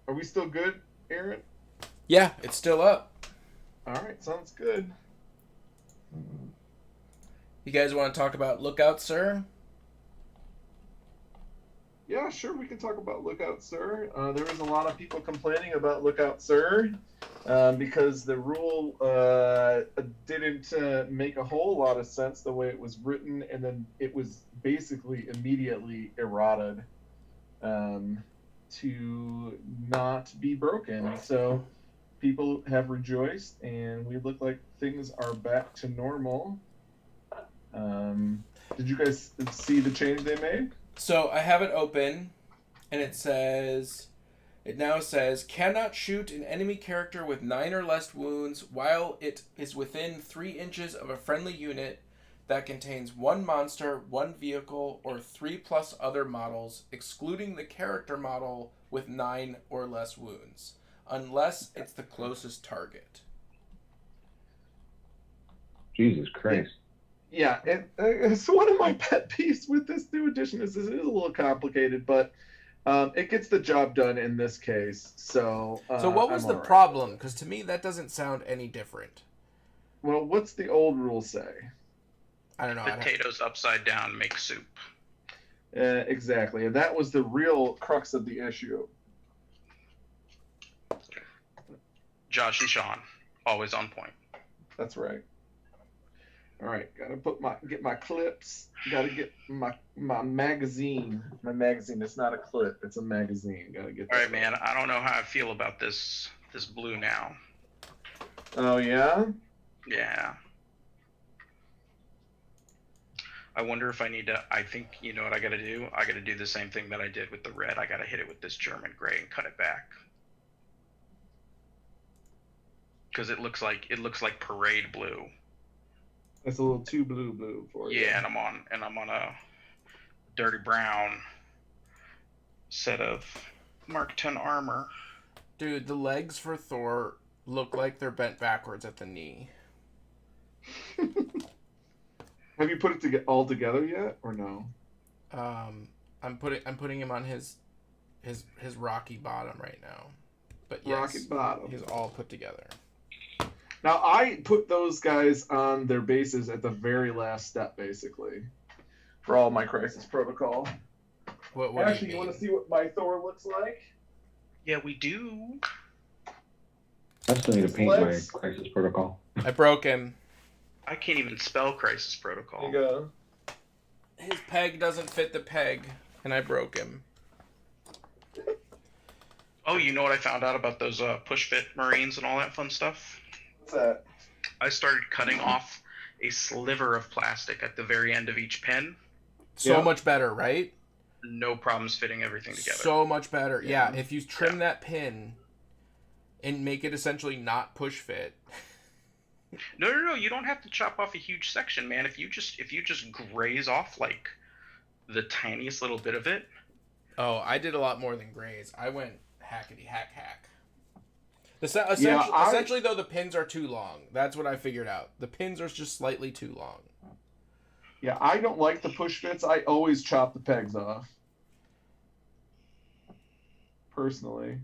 Are we still good, Aaron? Yeah, it's still up. All right, sounds good. You guys want to talk about Lookout, Sir? Yeah, sure, we can talk about Lookout Sir. There was a lot of people complaining about Lookout Sir because the rule didn't make a whole lot of sense the way it was written, and then it was basically immediately eroded. to not be broken. So people have rejoiced, and we look like things are back to normal. Did you guys see the change they made? So I have it open, and it now says, cannot shoot an enemy character with 9 or less wounds while it is within 3 inches of a friendly unit that contains 1 monster, 1 vehicle, or 3+ other models, excluding the character model with 9 or less wounds, unless it's the closest target. Jesus Christ. Yeah, it's one of my pet peeves with this new edition is it is a little complicated, but it gets the job done in this case. So What was I'm the all right. problem? Because to me, that doesn't sound any different. Well, what's the old rule say? I don't know. Potatoes upside down make soup. Exactly, and that was the real crux of the issue. Josh and Sean, always on point. That's right. All right, gotta get my clips. Gotta get my magazine. My magazine. It's not a clip. It's a magazine. Gotta get. All that right, man. I don't know how I feel about this blue now. Oh yeah. Yeah. I wonder if I need to. I think you know what I got to do. I got to do the same thing that I did with the red. I got to hit it with this German gray and cut it back. Because it looks like parade blue. That's a little too blue for you. Yeah, and I'm on a dirty brown set of Mark 10 armor. Dude, the legs for Thor look like they're bent backwards at the knee. Have you put it all together yet, or no? I'm putting him on his rocky bottom right now. But yes, Rocky bottom. he's all put together. Now I put those guys on their bases at the very last step, basically, for all my Crisis Protocol. What Actually, you want to see what my Thor looks like? Yeah, we do. I still need to paint Legs. my Crisis Protocol. I broke him. I can't even spell Crisis Protocol. There you go. His peg doesn't fit the peg, and I broke him. Oh, you know what I found out about those push fit Marines and all that fun stuff? What's that? I started cutting off a sliver of plastic at the very end of each pin. So Yeah. much better, right? No problems fitting everything together. So much better. Yeah, Yeah. if you trim that pin and make it essentially not push fit. No. You don't have to chop off a huge section, man. If you just graze off like the tiniest little bit of it. Oh, I did a lot more than graze. I went hackety hack. Essentially, though, the pins are too long. That's what I figured out. The pins are just slightly too long. Yeah, I don't like the push fits. I always chop the pegs off. Personally.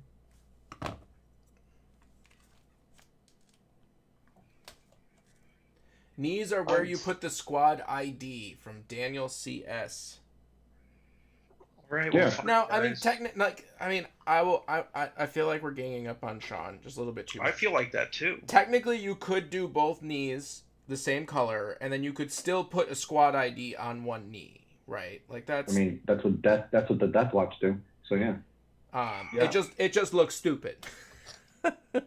Knees are where you put the squad ID from Daniel CS. Right. Yeah. Now, I mean, I feel like we're ganging up on Sean just a little bit too much. I feel like that too. Technically, you could do both knees the same color, and then you could still put a squad ID on one knee, right? Like that's. I mean, that's what the Death Watch do. So yeah. Yeah. It just looks stupid. I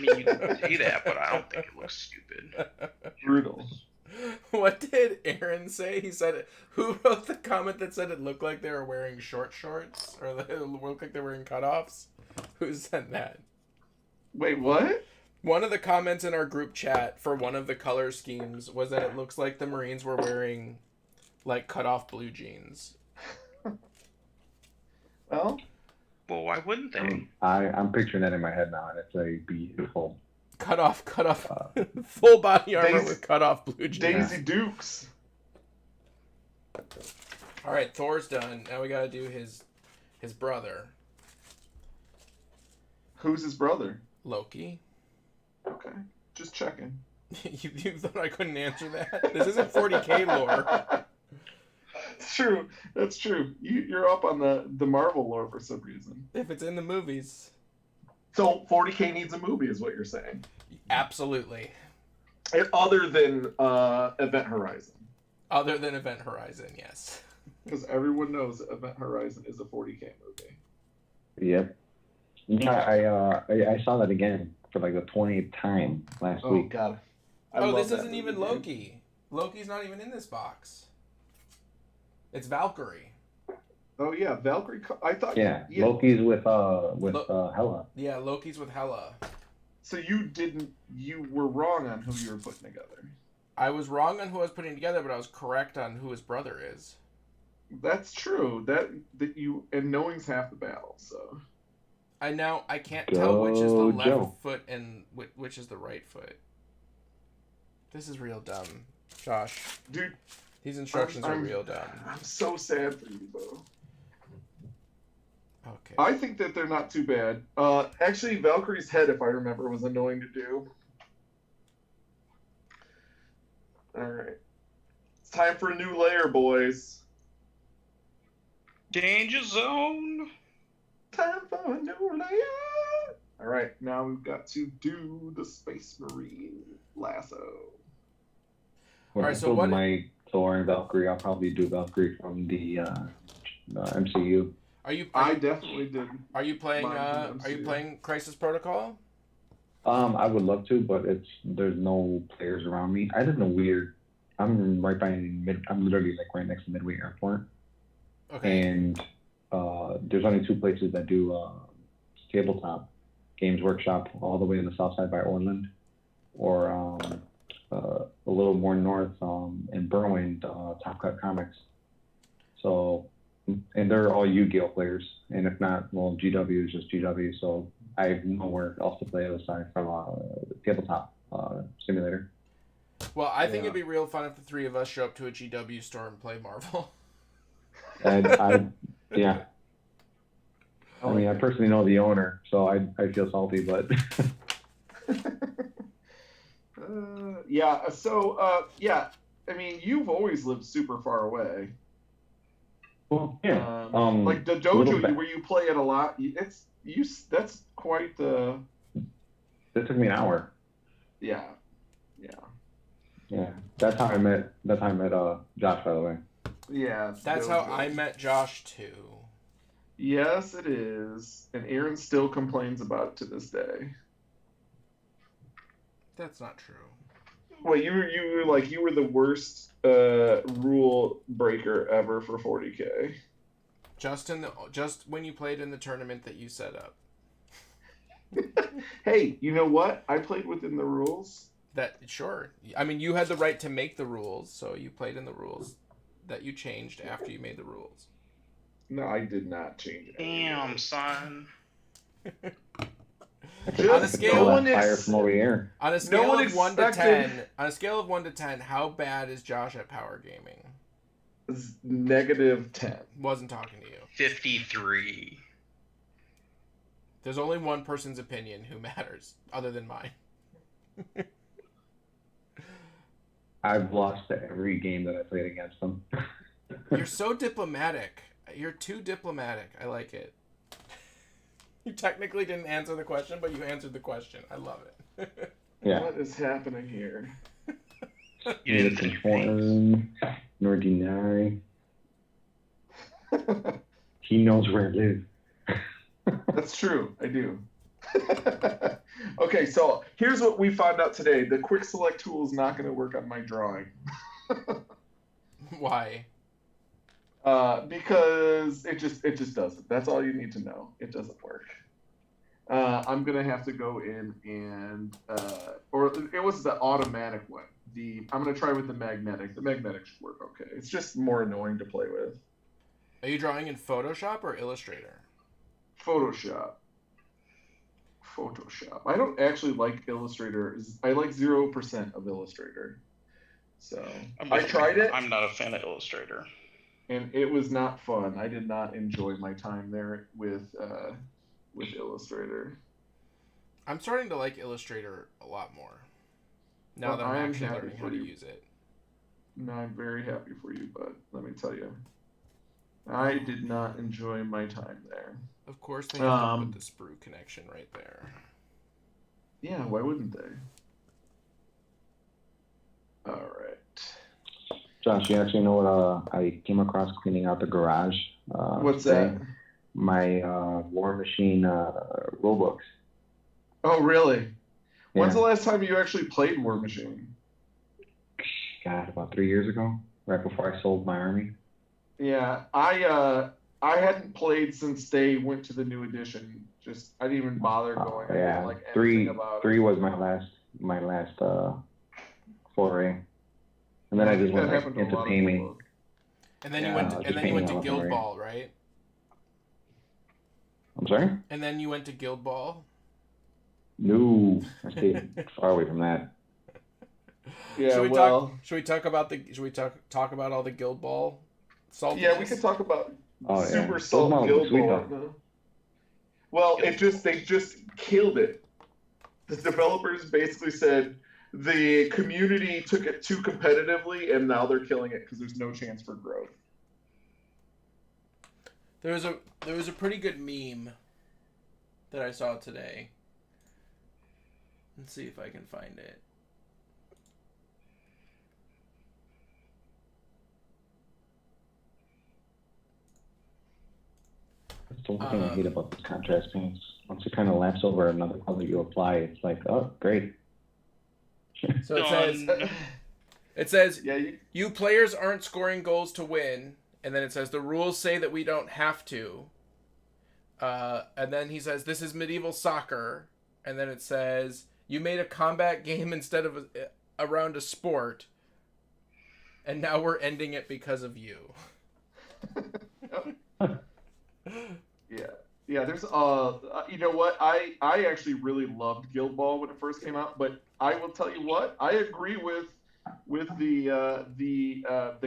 mean, you can say that, but I don't think it looks stupid. Brutal. What did Aaron say? He said, who wrote the comment that said it looked like they were wearing short shorts? Or it looked like they were wearing cutoffs? Who said that? Wait, what? One of the comments in our group chat for one of the color schemes was that it looks like the Marines were wearing, like, cutoff blue jeans. Well, Why wouldn't they? I'm picturing that in my head now, and it's a beautiful. Cutoff, full body armor Daisy- with cutoff blue jeans. Daisy Dukes. All right, Thor's done. Now we gotta do his brother, Who's his brother? Loki. Okay, just checking. you thought I couldn't answer that? This isn't 40K lore. It's true. That's true. You're up on the Marvel lore for some reason. If it's in the movies. So 40K needs a movie, is what you're saying? Absolutely. Other than Event Horizon. Other than Event Horizon, yes. because everyone knows Event Horizon is a 40K movie. Yep. Yeah, I saw that again for like the 20th time last week. God. I Oh, love this that isn't even movie, dude. Loki. Loki's not even in this box. It's Valkyrie. Oh yeah, Valkyrie. I thought. Yeah, Loki's with Hela. Yeah, Loki's with Hela. So you were wrong on who you were putting together. I was wrong on who I was putting together, but I was correct on who his brother is. That's true. That you and knowing's half the battle. So. I can't tell which is the Go, left Joe. foot and which is the right foot. This is real dumb, Josh. Dude, These instructions are I'm- real dumb. I'm so sad for you, though. Okay. I think that they're not too bad. Actually, Valkyrie's head, if I remember, was annoying to do. All right, it's time for a new layer, boys. Danger zone. Time for a new layer. All right, now we've got to do the Space Marine lasso. When Alright, I so build what- my Thor and Valkyrie, I'll probably do Valkyrie from the MCU. I definitely did. Are you playing Mine from are you MCU. playing Crisis Protocol? I would love to, but there's no players around me. I live in a weird. I'm right by I'm literally like right next to Midway Airport, Okay. and there's only two places that do tabletop. Games Workshop, all the way in the south side by Orland, or a little more north in Berwyn, Top Cut Comics. So, and they're all Yu-Gi-Oh players, and if not, well, GW is just GW. So I have nowhere else to play aside from tabletop simulator. Well, I think Yeah. it'd be real fun if the three of us show up to a GW store and play Marvel. And yeah. I mean, I personally know the owner, so I feel salty, but Yeah. So yeah. I mean, you've always lived super far away. well, yeah. Like the little dojo bit. where you play it a lot. That's quite the. It took me an hour. Yeah. Yeah, that's how I met. Josh, by the way. Yeah. That's how I met Josh too. Yes, it is, and Aaron still complains about it to this day. That's not true. Well, you were the worst rule breaker ever for 40K. Just when you played in the tournament that you set up. Hey, you know what? I played within the rules. That sure. I mean, you had the right to make the rules, so you played in the rules that you changed after you made the rules. No, I did not change it. Damn, son. On a scale- of fire from over here. On a scale one of 1 to expected- 10, on a scale of 1 to 10, how bad is Josh at power gaming? It's -10. Wasn't talking to you. 53. There's only one person's opinion who matters, other than mine. I've lost to every game that I played against them. You're so diplomatic. You're too diplomatic. I like it. You technically didn't answer the question, but you answered the question. I love it. Yeah. What is happening here? You didn't think things. Conform, nor deny. He knows where I live. That's true. I do. Okay, so here's what we found out today. The quick select tool is not going to work on my drawing. Why? Because it just doesn't. That's all you need to know. It doesn't work. I'm gonna have to go in and or it was the automatic one. I'm gonna try with the magnetic. The magnetic should work okay. It's just more annoying to play with. Are you drawing in Photoshop or Illustrator? Photoshop. I don't actually like Illustrator. I like 0% of Illustrator. So I tried it. I'm not a fan of Illustrator. And it was not fun. I did not enjoy my time there with Illustrator. I'm starting to like Illustrator a lot more. Now Well, that I I'm am actually happy learning for how to you. use it. No, I'm very happy for you, but let me tell you, I did not enjoy my time there. Of course, they have to put the sprue connection right there. Yeah, why wouldn't they? All right. Josh, you actually know what I came across cleaning out the garage? What's today? that? My War Machine rulebooks. Oh, really? When's Yeah. the last time you actually played War Machine? God, about 3 years ago, right before I sold my army. Yeah, I hadn't played since they went to the new edition. Just I didn't even bother going. I Yeah, didn't like three anything about three it. was my last foray, and then I just think went that like happened to a into lot of painting. people. And then Yeah, you went. just And then you went to painting Guild already. Ball, right? I'm sorry? And then you went to Guild Ball. No, I stayed far away from that. Yeah, Should we well, talk? Should we talk about the? Should we talk about all the Guild Ball saltiness? yeah, we could talk about Oh, yeah. Super Those Salt models Guild look sweet, Ball. though. Well, they just killed it. The developers basically said the community took it too competitively, and now they're killing it because there's no chance for growth. There was a pretty good meme that I saw today. Let's see if I can find it. That's the one thing I hate about these contrast paints. Once it kind of laps over another color you apply, it's like, oh, great. So it says, Done. Yeah, you players aren't scoring goals to win, and then it says the rules say that we don't have to. And then he says this is medieval soccer, and then it says you made a combat game instead of around a sport, and now we're ending it because of you. yeah. There's you know what? I actually really loved Guild Ball when it first came out, but I will tell you what, I agree with the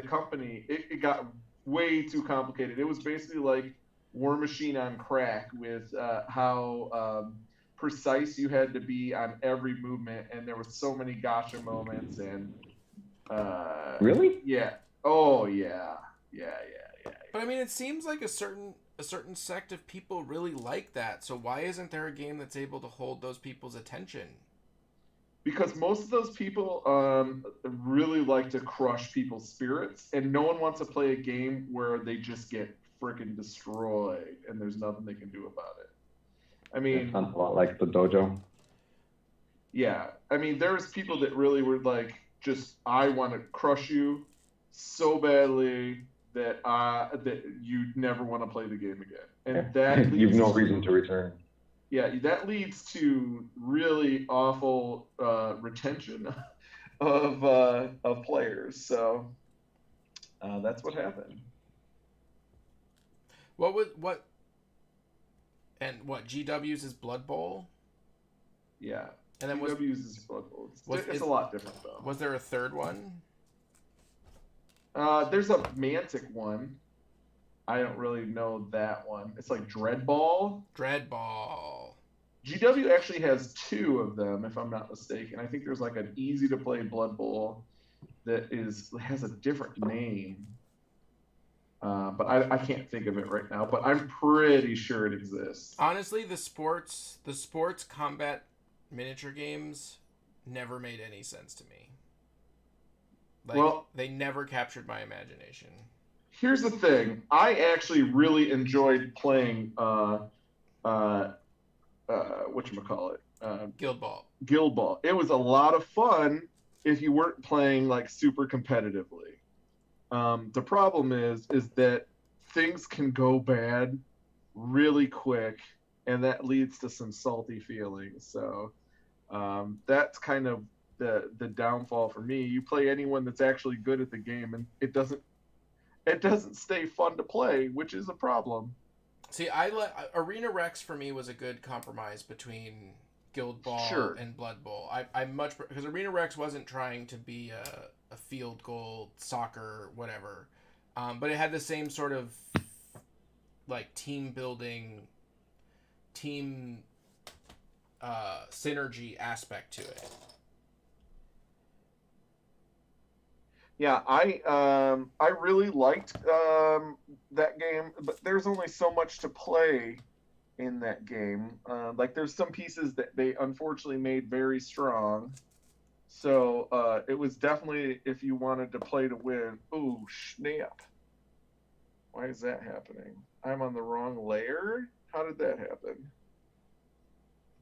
company. It got way too complicated. It was basically like War Machine on crack with how precise you had to be on every movement, and there was so many gotcha moments and Really? yeah. Oh yeah. But I mean, it seems like a certain sect of people really like that. So why isn't there a game that's able to hold those people's attention? Because most of those people really like to crush people's spirits, and no one wants to play a game where they just get freaking destroyed and there's nothing they can do about it. I It mean, sounds a lot like the dojo. yeah. I mean, there's people that really were like, just I want to crush you so badly that you never want to play the game again, and that You've leads no to- reason to return. Yeah, that leads to really awful retention of players. So that's what happened. What GW's is Blood Bowl? Yeah. And then GW uses Blood Bowl. It's is- a lot different though. was there a third one? There's a Mantic one. I don't really know that one. It's like Dreadball. Dreadball. GW actually has two of them, if I'm not mistaken. I think there's like an easy to play Blood Bowl that has a different name. But I can't think of it right now, but I'm pretty sure it exists. Honestly, the sports combat miniature games never made any sense to me. Like, Well- they never captured my imagination. Here's the thing. I actually really enjoyed playing whatchamacallit? Guild Ball. Guild Ball. It was a lot of fun if you weren't playing like super competitively. The problem is that things can go bad really quick, and that leads to some salty feelings. So that's kind of the downfall for me. You play anyone that's actually good at the game, and it doesn't stay fun to play, which is a problem. See, Arena Rex for me was a good compromise between Guild Ball Sure. and Blood Bowl. I much because Arena Rex wasn't trying to be a field goal soccer whatever, but it had the same sort of like team building, team synergy aspect to it. Yeah, I really liked that game, but there's only so much to play in that game. Like there's some pieces that they unfortunately made very strong, So it was definitely if you wanted to play to win. Ooh, snap. Why is that happening? I'm on the wrong layer? How did that happen?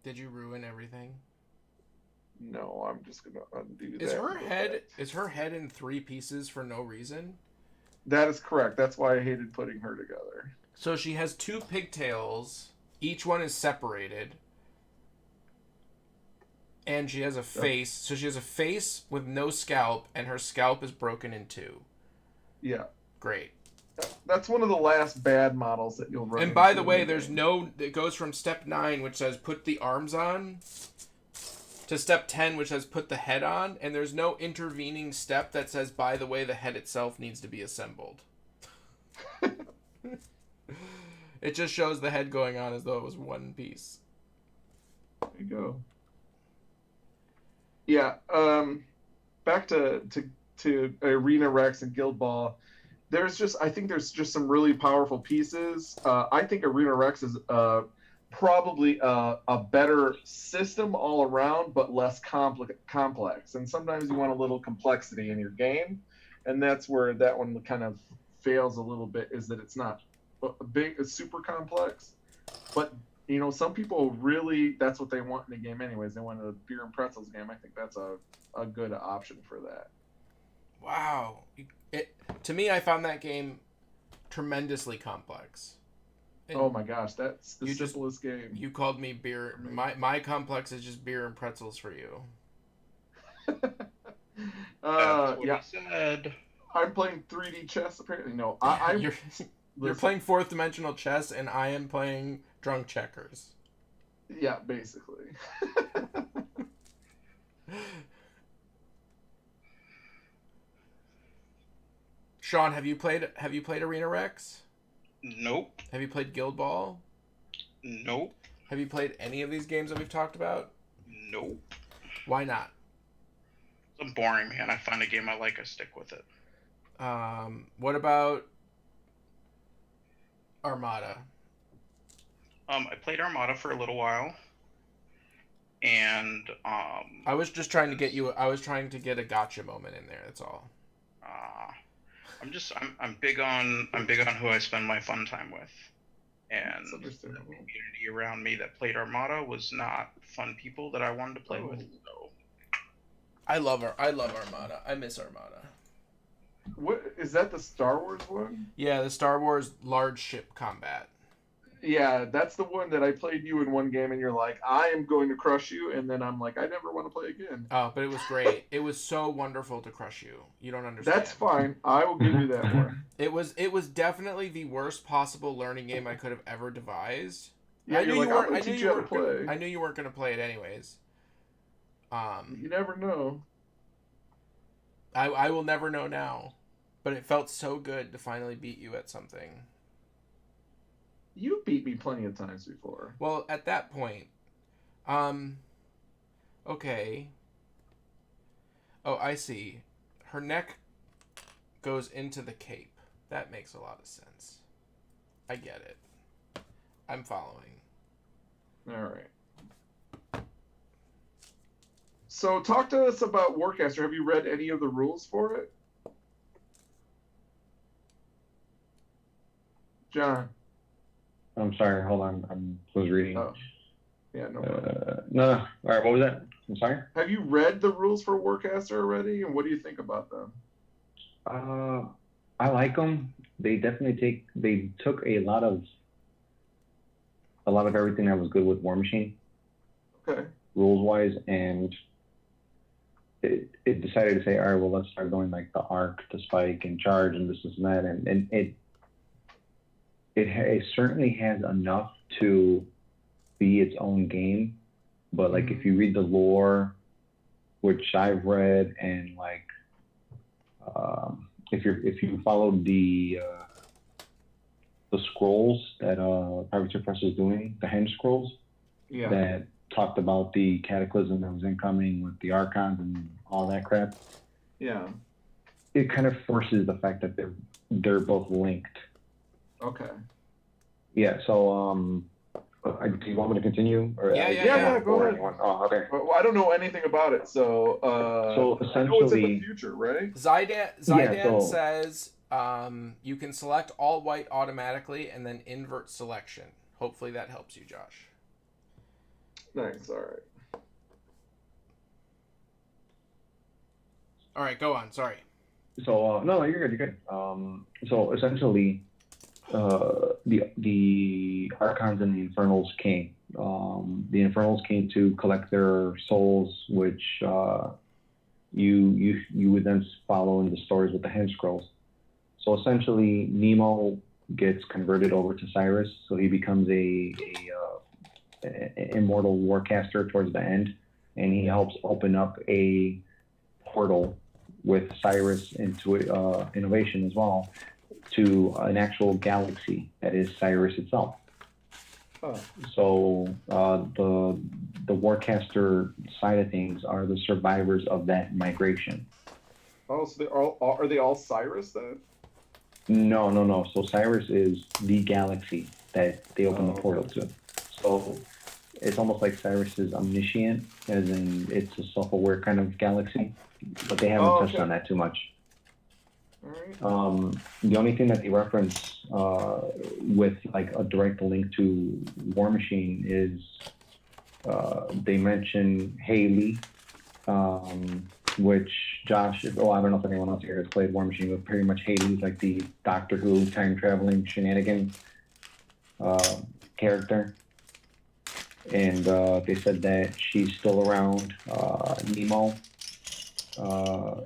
Did you ruin everything? No, I'm just gonna undo that. Is her and go head back. is her head in 3 pieces for no reason? That is correct. That's why I hated putting her together. So she has 2 pigtails. Each one is separated. And she has a face. So she has a face with no scalp, and her scalp is broken in 2. Yeah. Great. That's one of the last bad models that you'll run And by into the in way, the there's game. no... It goes from step 9, which says put the arms on, to step 10, which says put the head on, and there's no intervening step that says, by the way, the head itself needs to be assembled. It just shows the head going on as though it was one piece. There you go. Yeah. Back to Arena Rex and Guild Ball. I think there's just some really powerful pieces. I think Arena Rex is probably a better system all around, but less complex. And sometimes you want a little complexity in your game, and that's where that one kind of fails a little bit. Is that it's not it's super complex, but some people really that's what they want in a game anyways. They want a beer and pretzels game. I think that's a good option for that. Wow. To me, I found that game tremendously complex. And oh my gosh, that's the you just- simplest game. You called me beer. My complex is just beer and pretzels for you. That's what Yeah, he said. I'm playing 3D chess. Apparently, no. I'm You're listen, playing 4th dimensional chess, and I am playing drunk checkers. Yeah, basically. Sean, have you played Arena Rex? Nope. Have you played Guild Ball? Nope. Have you played any of these games that we've talked about? Nope. Why not? It's boring, man. I find a game I like, I stick with it. What about Armada? I played Armada for a little while, and I was just trying to get you. I was trying to get a gotcha moment in there. That's all. I'm big on who I spend my fun time with, and That's the understandable. community around me that played Armada was not fun people that I wanted to play with. So I love Armada. I miss Armada. What is that? The Star Wars one? Yeah, the Star Wars large ship combat. Yeah, that's the one that I played you in one game, and you're like, I am going to crush you, and then I'm like, I never want to play again. Oh, but it was great. It was so wonderful to crush you. You don't understand. That's fine. I will give you that one. It was definitely the worst possible learning game I could have ever devised. Yeah, I knew you're you like, I'm weren't. gonna I knew teach you you how to weren't. play. I knew you weren't going to play it anyways. You never know. I will never know now, but it felt so good to finally beat you at something. You beat me plenty of times before. Well, at that point, okay. Oh, I see. Her neck goes into the cape. That makes a lot of sense. I get it. I'm following. All right. So talk to us about Warcaster. Have you read any of the rules for it? John. I'm sorry. Hold on. I was reading. Oh. Yeah, no problem. No. All right. What was that? I'm sorry. Have you read the rules for Warcaster already, and what do you think about them? I like them. They took a lot of everything that was good with War Machine, Okay. rules wise, and it decided to say, all right, well, let's start going like the arc, the spike, and charge, and this and that, and it certainly has enough to be its own game, but like if you read the lore, which I've read, and like if you followed the scrolls that Privateer Press is doing, the Henge scrolls Yeah. that talked about the cataclysm that was incoming with the archons and all that crap, Yeah. it kind of forces the fact that they're both linked. Okay. Yeah, so Do you want me to continue? Or Yeah, go ahead. Anyone? Oh, okay. Well, I don't know anything about it, so So I know it's in the essentially, future, right? Zydan so- says you can select all white automatically and then invert selection. Hopefully that helps you, Josh. Nice. All right. All right, go on. Sorry. So no, you're good. You're good. So essentially, the Archons and the Infernals came. The Infernals came to collect their souls, which you would then follow in the stories with the Hand Scrolls. So essentially, Nemo gets converted over to Cyrus, so he becomes a immortal warcaster towards the end, and he helps open up a portal with Cyrus into innovation as well to an actual galaxy that is Cyrus itself. Oh. So the warcaster side of things are the survivors of that migration. Oh, so are they all Cyrus then? No. So Cyrus is the galaxy that they open the portal to. So it's almost like Cyrus is omniscient, as in it's a self-aware kind of galaxy, but they haven't touched on that too much. All right. The only thing that they reference with like a direct link to War Machine is they mention Haley, which Josh, I don't know if anyone else here has played War Machine, but pretty much Haley's like the Doctor Who time traveling shenanigan character. And they said that she's still around. Nemo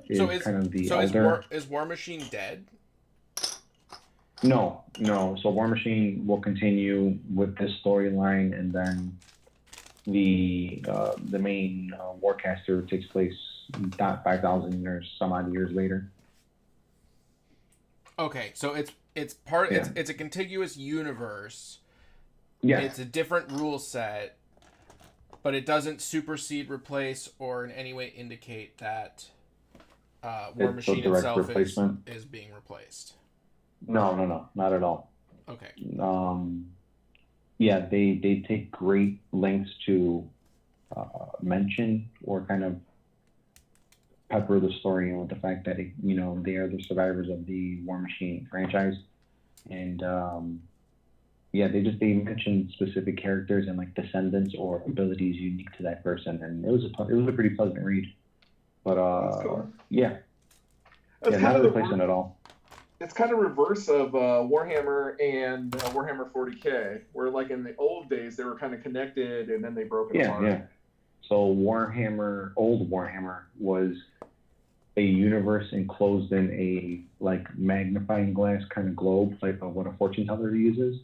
is kind of the elder. Is War Machine dead? No. So War Machine will continue with this storyline, and then the main Warcaster takes place 5,000 or some odd years later. Okay, so it's a contiguous universe. Yeah. It's a different rule set, but it doesn't supersede, replace, or in any way indicate that War It's a Machine direct itself replacement. is being replaced. No, not at all. Okay. Yeah, they take great lengths to mention or kind of pepper the story in with the fact that they are the survivors of the War Machine franchise, and they mention specific characters and like descendants or abilities unique to that person, and it was a pretty pleasant read. But That's cool. not a replacement at all. It's kind of reverse of Warhammer and Warhammer 40K, where like in the old days they were kind of connected and then they broke it apart. Yeah. So old Warhammer was a universe enclosed in a like magnifying glass kind of globe, like what a fortune teller uses.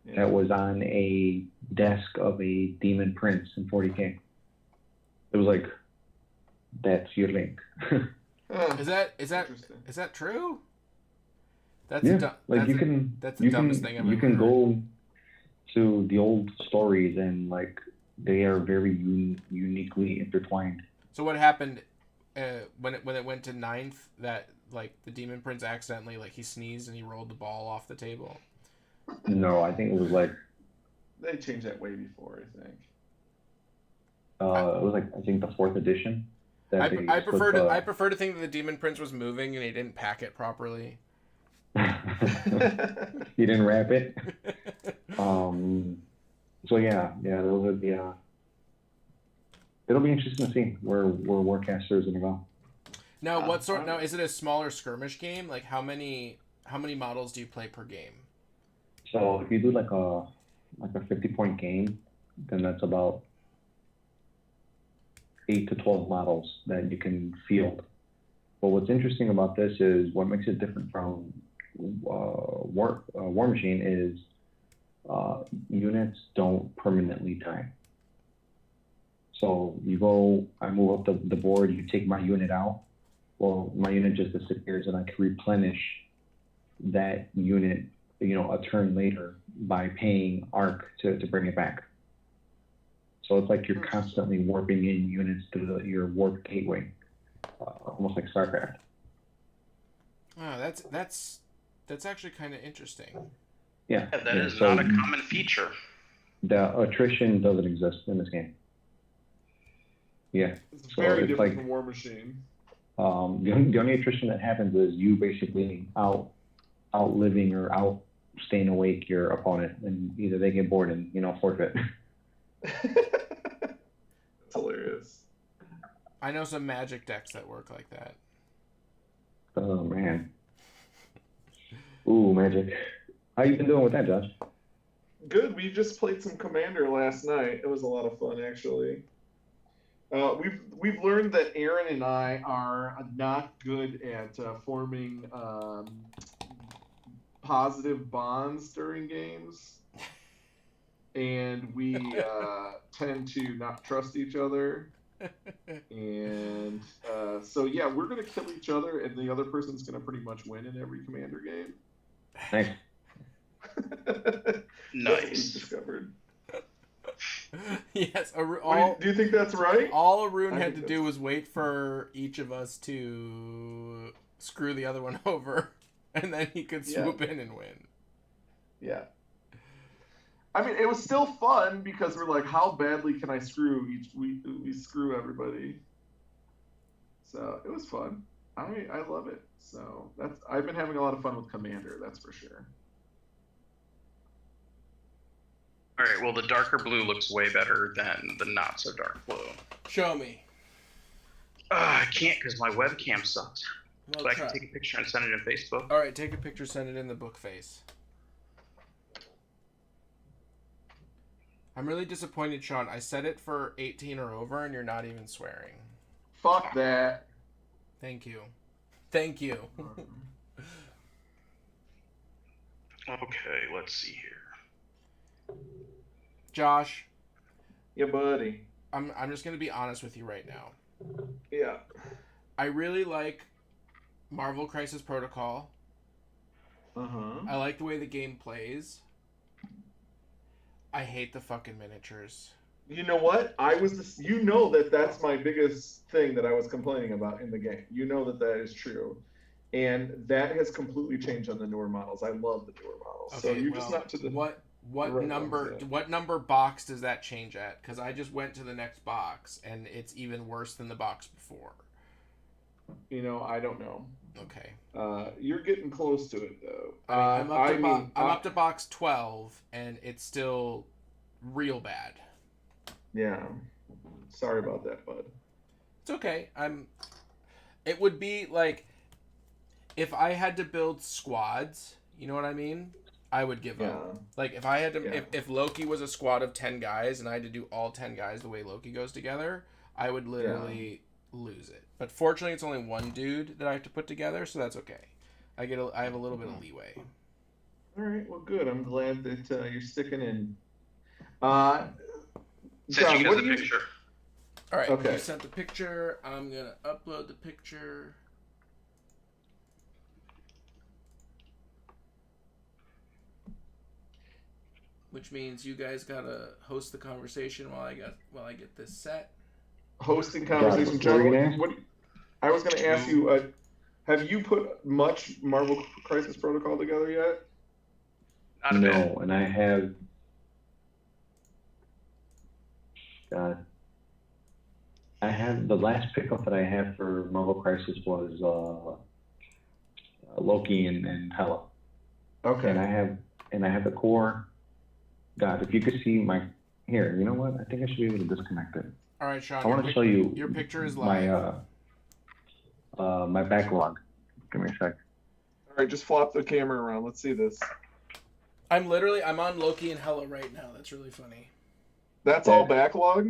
Yeah. That was on a desk of a demon prince in 40K. It was like, that's your link. Is that Interesting. true? That's That's the dumbest thing I've ever You can heard. go to the old stories and like they are very uniquely intertwined. So what happened when it went to 9th? That like the Demon Prince accidentally he sneezed and he rolled the ball off the table. No, I think it was like They changed that way before, I think. it was like I think the 4th edition. I prefer to think that the Demon Prince was moving and he didn't pack it properly. You didn't wrap it. So yeah, those are the. It'll be interesting to see where Warcaster is gonna go. Now, Now, is it a smaller skirmish game? Like, how many models do you play per game? So if you do like a 50-point game, then that's about 8 to 12 models that you can field. But what's interesting about this is what makes it different from War Machine is units don't permanently die. So I move up the board, you take my unit out. Well, my unit just disappears, and I can replenish that unit, a turn later by paying Arc to bring it back. So it's like you're constantly warping in units to your warp gateway, almost like StarCraft. Oh, that's actually kind of interesting. Yeah, That is so not a common feature. the attrition doesn't exist in this game. Yeah. It's So very it's different like- from War Machine. The only attrition that happens is you basically outliving or out staying awake your opponent, and either they get bored and forfeit. That's hilarious. I know some Magic decks that work like that. Oh man. Ooh, Magic. How you been doing with that, Josh? Good. We just played some Commander last night. It was a lot of fun, actually. We've learned that Aaron and I are not good at forming positive bonds during games, and we tend to not trust each other. And so yeah, we're gonna kill each other, and the other person's gonna pretty much win in every Commander game. Nice. That's what we've Nice. discovered. Yes, Do you think that's right? all Arun I had think to do was wait for each of us to screw the other one over, and then he could Yeah. swoop in and win. Yeah. I mean, it was still fun because we're like, how badly can I screw each? We screw everybody. So it was fun. I love it. So I've been having a lot of fun with Commander. That's for sure. All right. Well, the darker blue looks way better than the not so dark blue. Show me. I can't because my webcam sucks. Well, But I try. can take a picture and send it in Facebook. All right, take a picture, send it in the book face. I'm really disappointed, Sean. I set it for 18 or over, and you're not even swearing. Fuck that. Thank you. Thank you. Okay, let's see here. Josh, Yeah, buddy. I'm just gonna be honest with you right now. Yeah. I really like Marvel Crisis Protocol. Uh-huh. I like the way the game plays. I hate the fucking miniatures. You know what? You know that's my biggest thing that I was complaining about in the game. You know that is true. And that has completely changed on the newer models. I love the newer models. So you're just not to the what right number ones, yeah. what number box does that change at? Because I just went to the next box and it's even worse than the box before. I don't know. Okay. You're getting close to it though. I'm up to box 12 and it's still real bad. Yeah. Sorry about that, bud. It's okay. It would be like if I had to build squads, you know what I mean? I would give Yeah. up. Like if I had to Yeah. if Loki was a squad of 10 guys and I had to do all 10 guys the way Loki goes together, I would literally lose it. But fortunately it's only one dude that I have to put together, so that's okay. I have a little bit of leeway. All right. Well, good. I'm glad that you're sticking in. Send John, you what guys do a you? picture. All right, Okay. you sent the picture. I'm going to upload the picture. Which means you guys gotta host the conversation while I get this set. Hosting conversation. what John, were you gonna ask? what I was going to ask you, have you put much Marvel Crisis Protocol together yet? Not a bit. No, and I have. God. I have the last pickup that I had for Marvel Crisis was Loki and Hela, Okay. and I have the core. God, if you could see my here, you know what? I think I should be able to disconnect it. All right, Sean. I want to show you your picture is my live. my backlog. Give me a sec. All right, just flop the camera around. Let's see this. I'm on Loki and Hela right now. That's really funny. That's all backlog?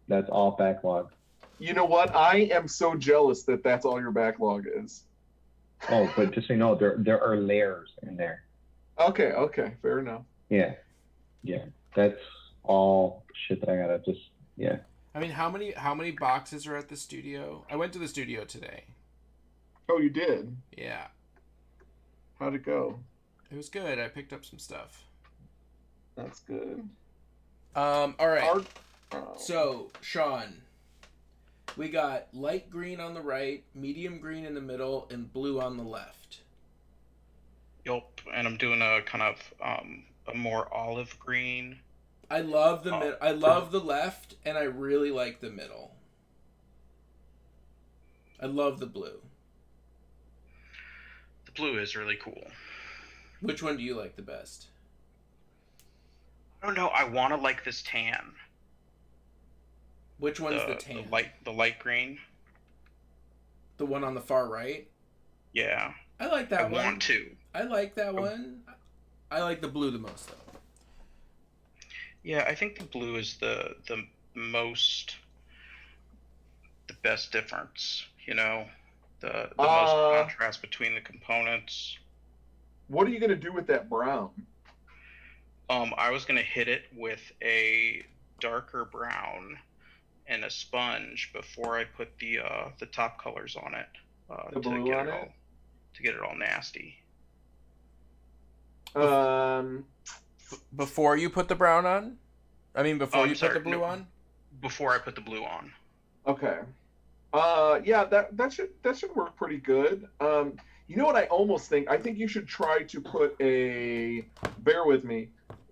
That's all backlog. You know what? I am so jealous that that's all your backlog is. Oh, but just so you know, there are layers in there. Okay, fair enough. Yeah. That's all shit that I gotta just I mean, how many boxes are at the studio? I went to the studio today. Oh, you did? Yeah, How'd it go? it was good. I picked up some stuff. That's good. All right. Oh. So, Sean, we got light green on the right, medium green in the middle, and blue on the left. Yup, and I'm doing a kind of a more olive green. I love the mid. I love the left, and I really like the middle. I love the blue. The blue is really cool. Which one do you like the best? I don't know. I want to like this tan. Which one's the tan? The light green. The one on the far right? Yeah. I like that one. I want to. I like that one. I like the blue the most, though. Yeah, I think the blue is the best difference. You know, the most contrast between the components. What are you gonna do with that brown? I was gonna hit it with a darker brown and a sponge before I put the top colors on it. The blue on it? To get it all nasty. Before you put the brown on? I mean, before you put the blue no, on? Before I put the blue on. Okay. Yeah, that should work pretty good. You know what I almost think? I think you should try to put bear with me,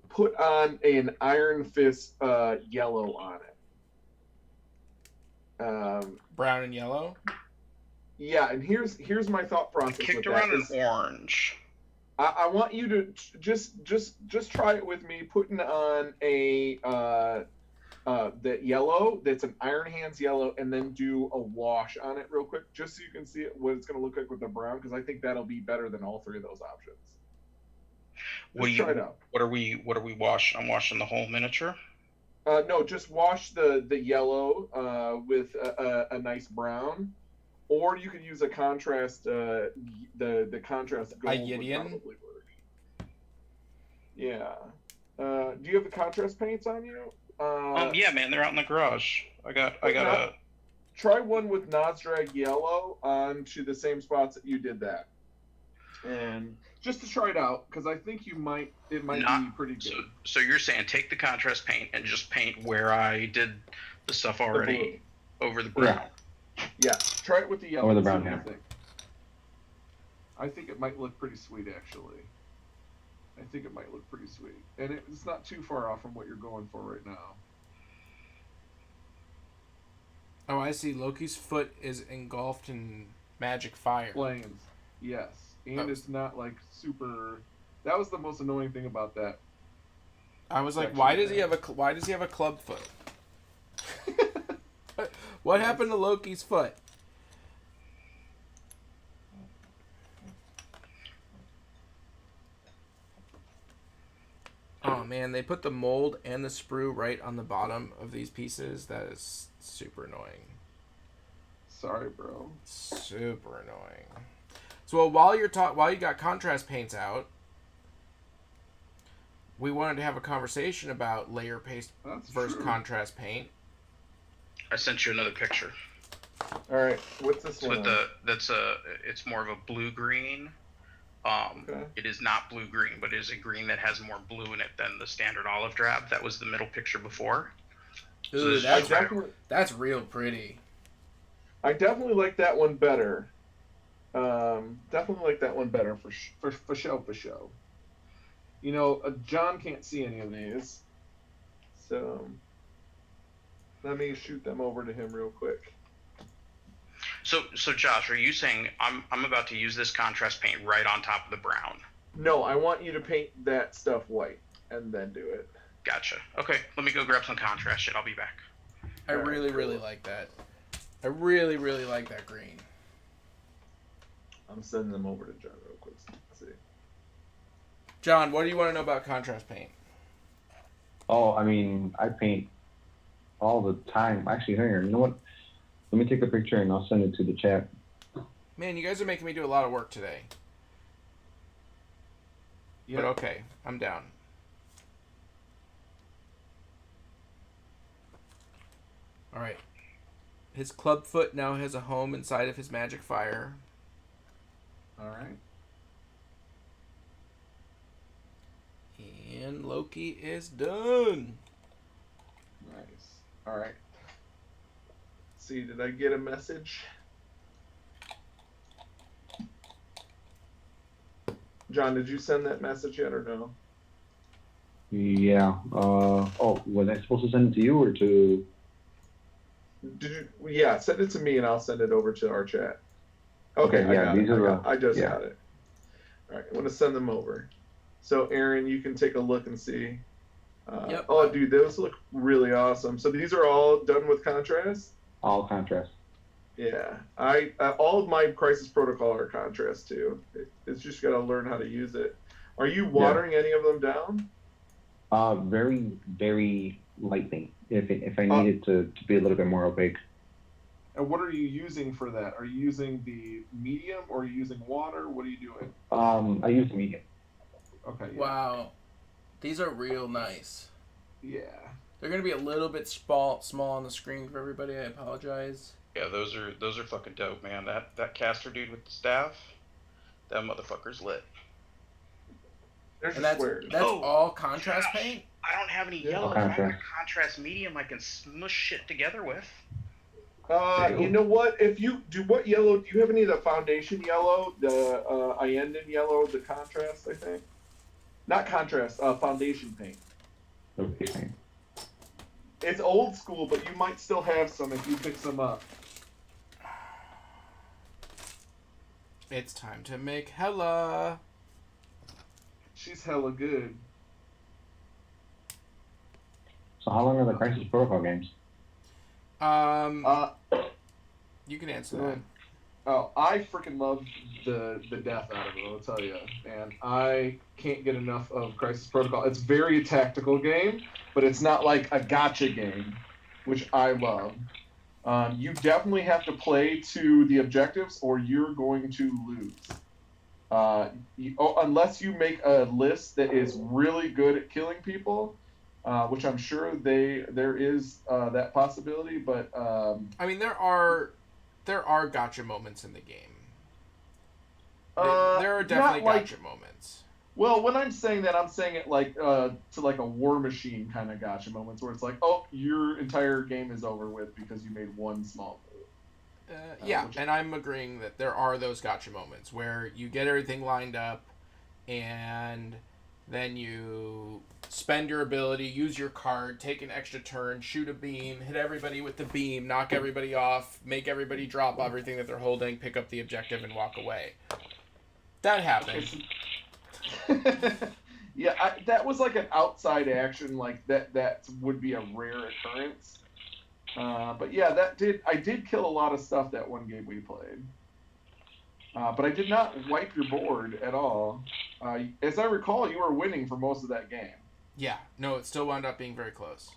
put on an Iron Fist yellow on it. Brown and yellow? Yeah, and here's my thought process. I kicked with around that an orange. I want you to just try it with me, putting on that yellow, that's an Iron Hands yellow, and then do a wash on it real quick, just so you can see what it's going to look like with the brown, because I think that'll be better than all three of those options. Try it out. What are we washing? I'm washing the whole miniature. No, just wash the yellow with a nice brown, or you could use a contrast. The contrast gold would probably work. Yeah. Do you have the contrast paints on you? Yeah, man, they're out in the garage. I got a. Try one with Nozdrag yellow onto the same spots that you did that, and just to try it out, because I think it might be pretty good. So you're saying take the contrast paint and just paint where I did the stuff already over the brown. Yeah, try it with the yellow. Or the brown, yeah. I think it might look pretty sweet, actually. I think it might look pretty sweet. And it's not too far off from what you're going for right now. Oh, I see. Loki's foot is engulfed in magic fire. Flames. Yes. And it's not like super... That was the most annoying thing about that. I was like, why does he have a club foot? What happened to Loki's foot? Oh man, they put the mold and the sprue right on the bottom of these pieces. That is super annoying. Sorry, bro. Super annoying. So while you got contrast paints out, we wanted to have a conversation about layer paste versus contrast paint. I sent you another picture. All right, what's this one? It's more of a blue green. Okay. It is not blue green, but it is a green that has more blue in it than the standard olive drab. That was the middle picture before. Ooh, that's real pretty. I definitely like that one better. Definitely like that one better for show. You know, John can't see any of these, so let me shoot them over to him real quick. So Josh, are you saying I'm about to use this contrast paint right on top of the brown? No, I want you to paint that stuff white and then do it. Gotcha. Okay, let me go grab some contrast shit. I'll be back. I really like that. I really like that green. I'm sending them over to John real quick. Let's see. John, what do you want to know about contrast paint? Oh, I mean, I paint all the time. Actually, here, you know what? Let me take a picture and I'll send it to the chat. Man, you guys are making me do a lot of work today. Yeah. But okay, I'm down. All right. His clubfoot now has a home inside of his magic fire. All right. And Loki is done. Nice. All right. See, did I get a message? John, did you send that message yet or no? Yeah. Oh, was I supposed to send it to you or to? Did you? Yeah, send it to me and I'll send it over to our chat. Okay, Okay, yeah, these are the. I just Yeah. got it. All right, I'm gonna send them over. So Aaron, you can take a look and see. Yep. Oh, dude, those look really awesome. So these are all done with contrast. All contrast. Yeah, I all of my Crisis Protocol are contrast too. It's just gotta learn how to use it. Are you watering any of them down? Very, very lightly. If I needed to be a little bit more opaque. And what are you using for that? Are you using the medium or are you using water? What are you doing? I use medium. Okay. Yeah. Wow. These are real nice. Yeah. They're gonna be a little bit small on the screen for everybody. I apologize. Yeah, those are fucking dope, man. That caster dude with the staff, that motherfucker's lit. There's And your that's squares. all contrast Gosh, paint. I don't have any Yeah. yellow. If I got Contrast. contrast medium, I can smush shit together with. You know what? If you do, what yellow? Do you have any of the foundation yellow, the Ienden yellow, the contrast? I think. Not contrast. Foundation paint. Okay. It's old school, but you might still have some if you pick some up. It's time to make Hella. She's hella good. So how long are the Crisis Protocol games? You can answer that. Oh, I freaking love the death out of it, I'll tell you. And I can't get enough of Crisis Protocol. It's very tactical game, but it's not like a gotcha game, which I love. You definitely have to play to the objectives or you're going to lose. Unless you make a list that is really good at killing people, which I'm sure there is that possibility, but I mean, there are gotcha moments in the game. There are definitely gotcha moments. Well, when I'm saying that, I'm saying it like to like a War Machine kind of gotcha moments where it's like, oh, your entire game is over with because you made one small move. Yeah, and I'm agreeing that there are those gotcha moments where you get everything lined up and then you spend your ability, use your card, take an extra turn, shoot a beam, hit everybody with the beam, knock everybody off, make everybody drop everything that they're holding, pick up the objective, and walk away. That happens. Yeah, that was like an outside action, like that would be a rare occurrence. But yeah, I did kill a lot of stuff that one game we played. But I did not wipe your board at all. As I recall, you were winning for most of that game. Yeah, no, it still wound up being very close.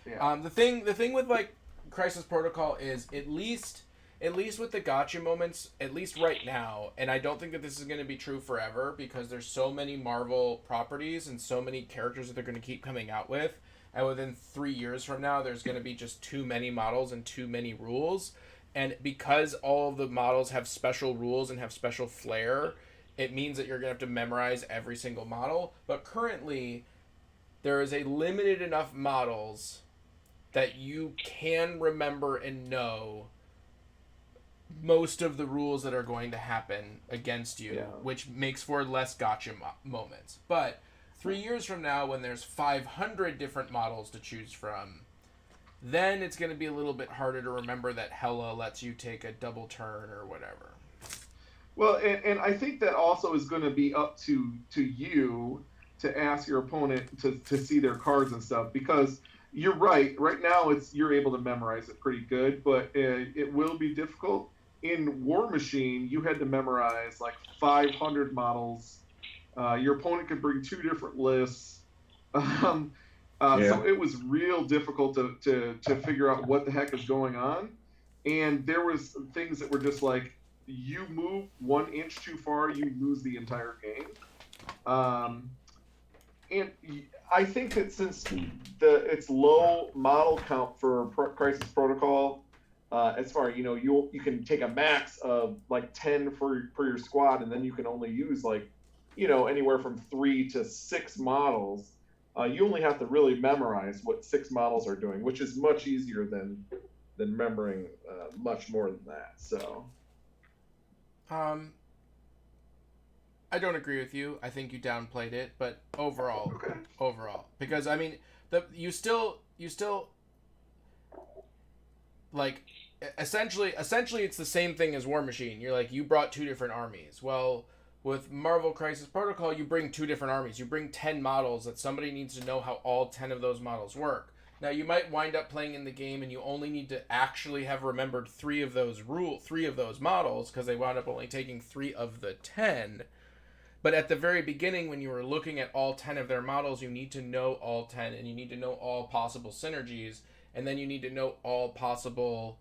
Yeah. The thing with like Crisis Protocol is at least with the gotcha moments, at least right now, and I don't think that this is going to be true forever because there's so many Marvel properties and so many characters that they're going to keep coming out with, and within 3 years from now, there's going to be just too many models and too many rules, and because all of the models have special rules and have special flair, it means that you're going to have to memorize every single model, but currently, there is a limited enough models that you can remember and know most of the rules that are going to happen against you, which makes for less gotcha moments. But 3 years from now, when there's 500 different models to choose from, then it's going to be a little bit harder to remember that Hella lets you take a double turn or whatever. Well, and I think that also is going to be up to you to ask your opponent to see their cards and stuff, because you're right. Right now, you're able to memorize it pretty good, but it will be difficult. In War Machine, you had to memorize like 500 models. Your opponent could bring 2 different lists. So it was real difficult to figure out what the heck is going on. And there was things that were just like, you move 1 inch too far, you lose the entire game. And I think that since it's low model count for Crisis Protocol, as far you can take a max of like 10 for your squad, and then you can only use like anywhere from 3 to 6 models. You only have to really memorize what 6 models are doing, which is much easier than remembering much more than that. So, I don't agree with you. I think you downplayed it, but overall, Okay. because I mean, you still like essentially it's the same thing as War Machine. You're like, you brought two different armies. Well, with Marvel Crisis Protocol, you bring two different armies. You bring 10 models that somebody needs to know how all 10 of those models work. Now, you might wind up playing in the game and you only need to actually have remembered three of those models, because they wound up only taking 3 of the 10. But at the very beginning, when you were looking at all 10 of their models, you need to know all 10, and you need to know all possible synergies, and then you need to know all possible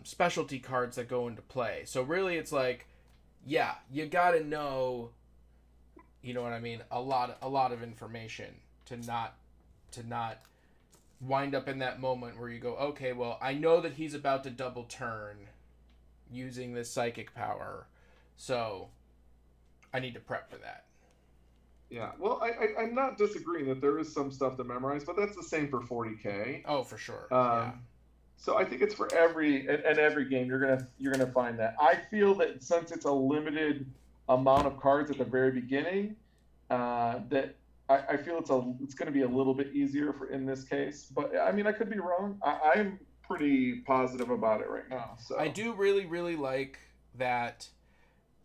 specialty cards that go into play. So really, it's like, yeah, you gotta know, you know what I mean, a lot of information to not wind up in that moment where you go, okay, well, I know that he's about to double turn using this psychic power, so I need to prep for that. Yeah, well, I'm not disagreeing that there is some stuff to memorize, but that's the same for 40K. Oh, for sure. Yeah. So I think it's for every game you're gonna find that. I feel that since it's a limited amount of cards at the very beginning, that I feel it's going to be a little bit easier in this case. But I mean, I could be wrong. I'm pretty positive about it right now. So I do really, really like that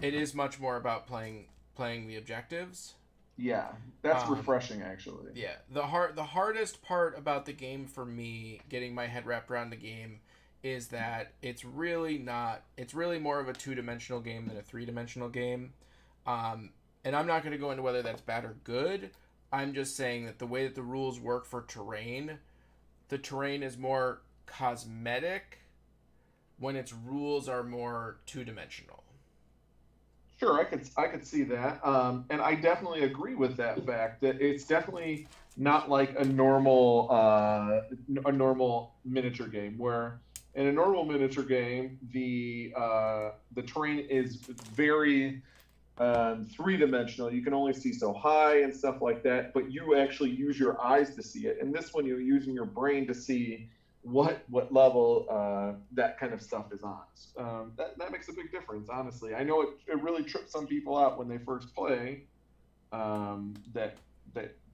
it is much more about playing the objectives. Yeah, that's refreshing, actually. Yeah, the hardest part about the game for me, getting my head wrapped around the game, is that it's really more of a 2-dimensional game than a 3-dimensional game. And I'm not going to go into whether that's bad or good. I'm just saying that the way that the rules work for terrain, the terrain is more cosmetic when its rules are more 2-dimensional. Sure, I could see that, and I definitely agree with that fact that it's definitely not like a normal miniature game, where in a normal miniature game the terrain is very 3-dimensional. You can only see so high and stuff like that, but you actually use your eyes to see it. And this one, you're using your brain to see what level that kind of stuff is on. That makes a big difference, honestly. I know it really trips some people out when they first play, that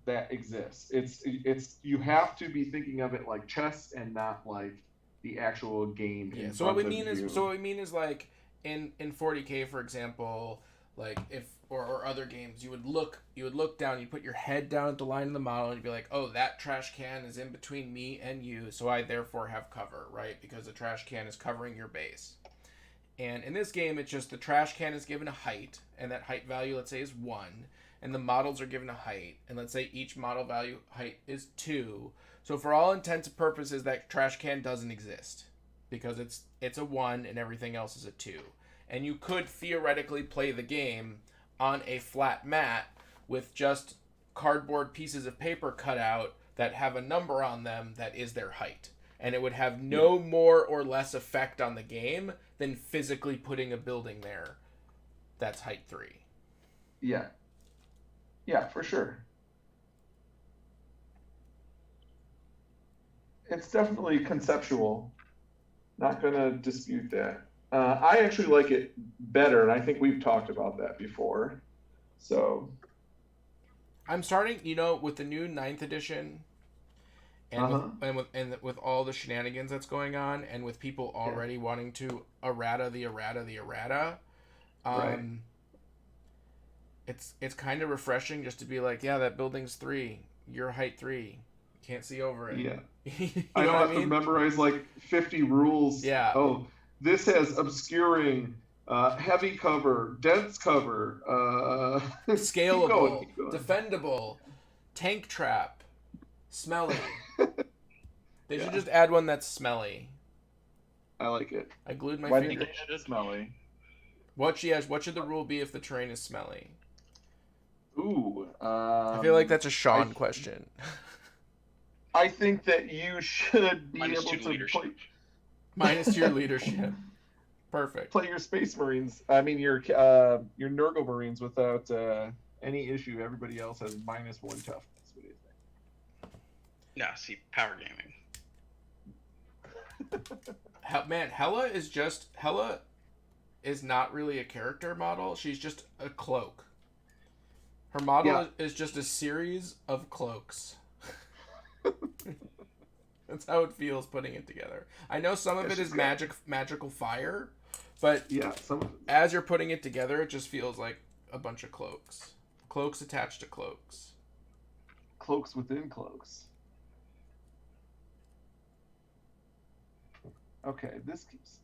exists. It's you have to be thinking of it like chess and not like the actual game. Yeah. So what we mean is like in 40K, for example, like if or other games, you would look down, you'd put your head down at the line of the model, and you'd be like, oh, that trash can is in between me and you, so I therefore have cover, right? Because the trash can is covering your base. And in this game, it's just the trash can is given a height, and that height value, let's say, is 1, and the models are given a height, and let's say each model value height is 2. So for all intents and purposes, that trash can doesn't exist, because it's a 1 and everything else is a 2. And you could theoretically play the game on a flat mat with just cardboard pieces of paper cut out that have a number on them that is their height. And it would have no more or less effect on the game than physically putting a building there that's height 3. Yeah. Yeah, for sure. It's definitely conceptual. Not going to dispute that. I actually like it better, and I think we've talked about that before. So I'm starting, with the new 9th edition, and with all the shenanigans that's going on, and with people already wanting to errata the errata. Right. It's kind of refreshing just to be like, yeah, that building's 3, you're height 3, can't see over it. Yeah. I don't have to memorize like 50 rules. Yeah. Oh, this has obscuring, heavy cover, dense cover, scalable, keep going. defendable, tank trap, smelly. They should just add one that's smelly. I like it. I glued my Why finger. think it is smelly? What should the rule be if the terrain is smelly? Ooh. I feel like that's a Sean question. I think that you should be Minus able 2 to leadership. Minus your leadership. Perfect. play your Space Marines. I mean your Nurgle Marines without any issue. Everybody else has -1 toughness. What do you think? No, see, power gaming. Man, Hela is not really a character model. She's just a cloak. Her model is just a series of cloaks. That's how it feels putting it together. I know some of it is magical fire, but as you're putting it together, it just feels like a bunch of cloaks. Cloaks attached to cloaks. Cloaks within cloaks. Okay, this keeps...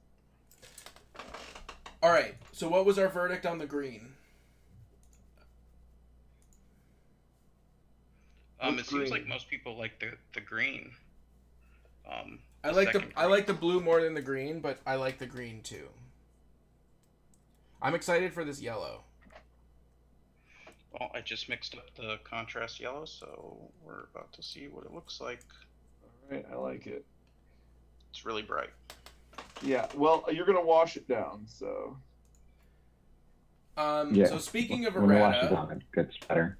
All right, so what was our verdict on the green? It seems like most people like the green. I like the blue more than the green, but I like the green too. I'm excited for this yellow. Well, I just mixed up the contrast yellow, so we're about to see what it looks like. All right, I like it. It's really bright. Yeah, well, you're gonna wash it down, so. So speaking of when we wash it errata, down, it gets better.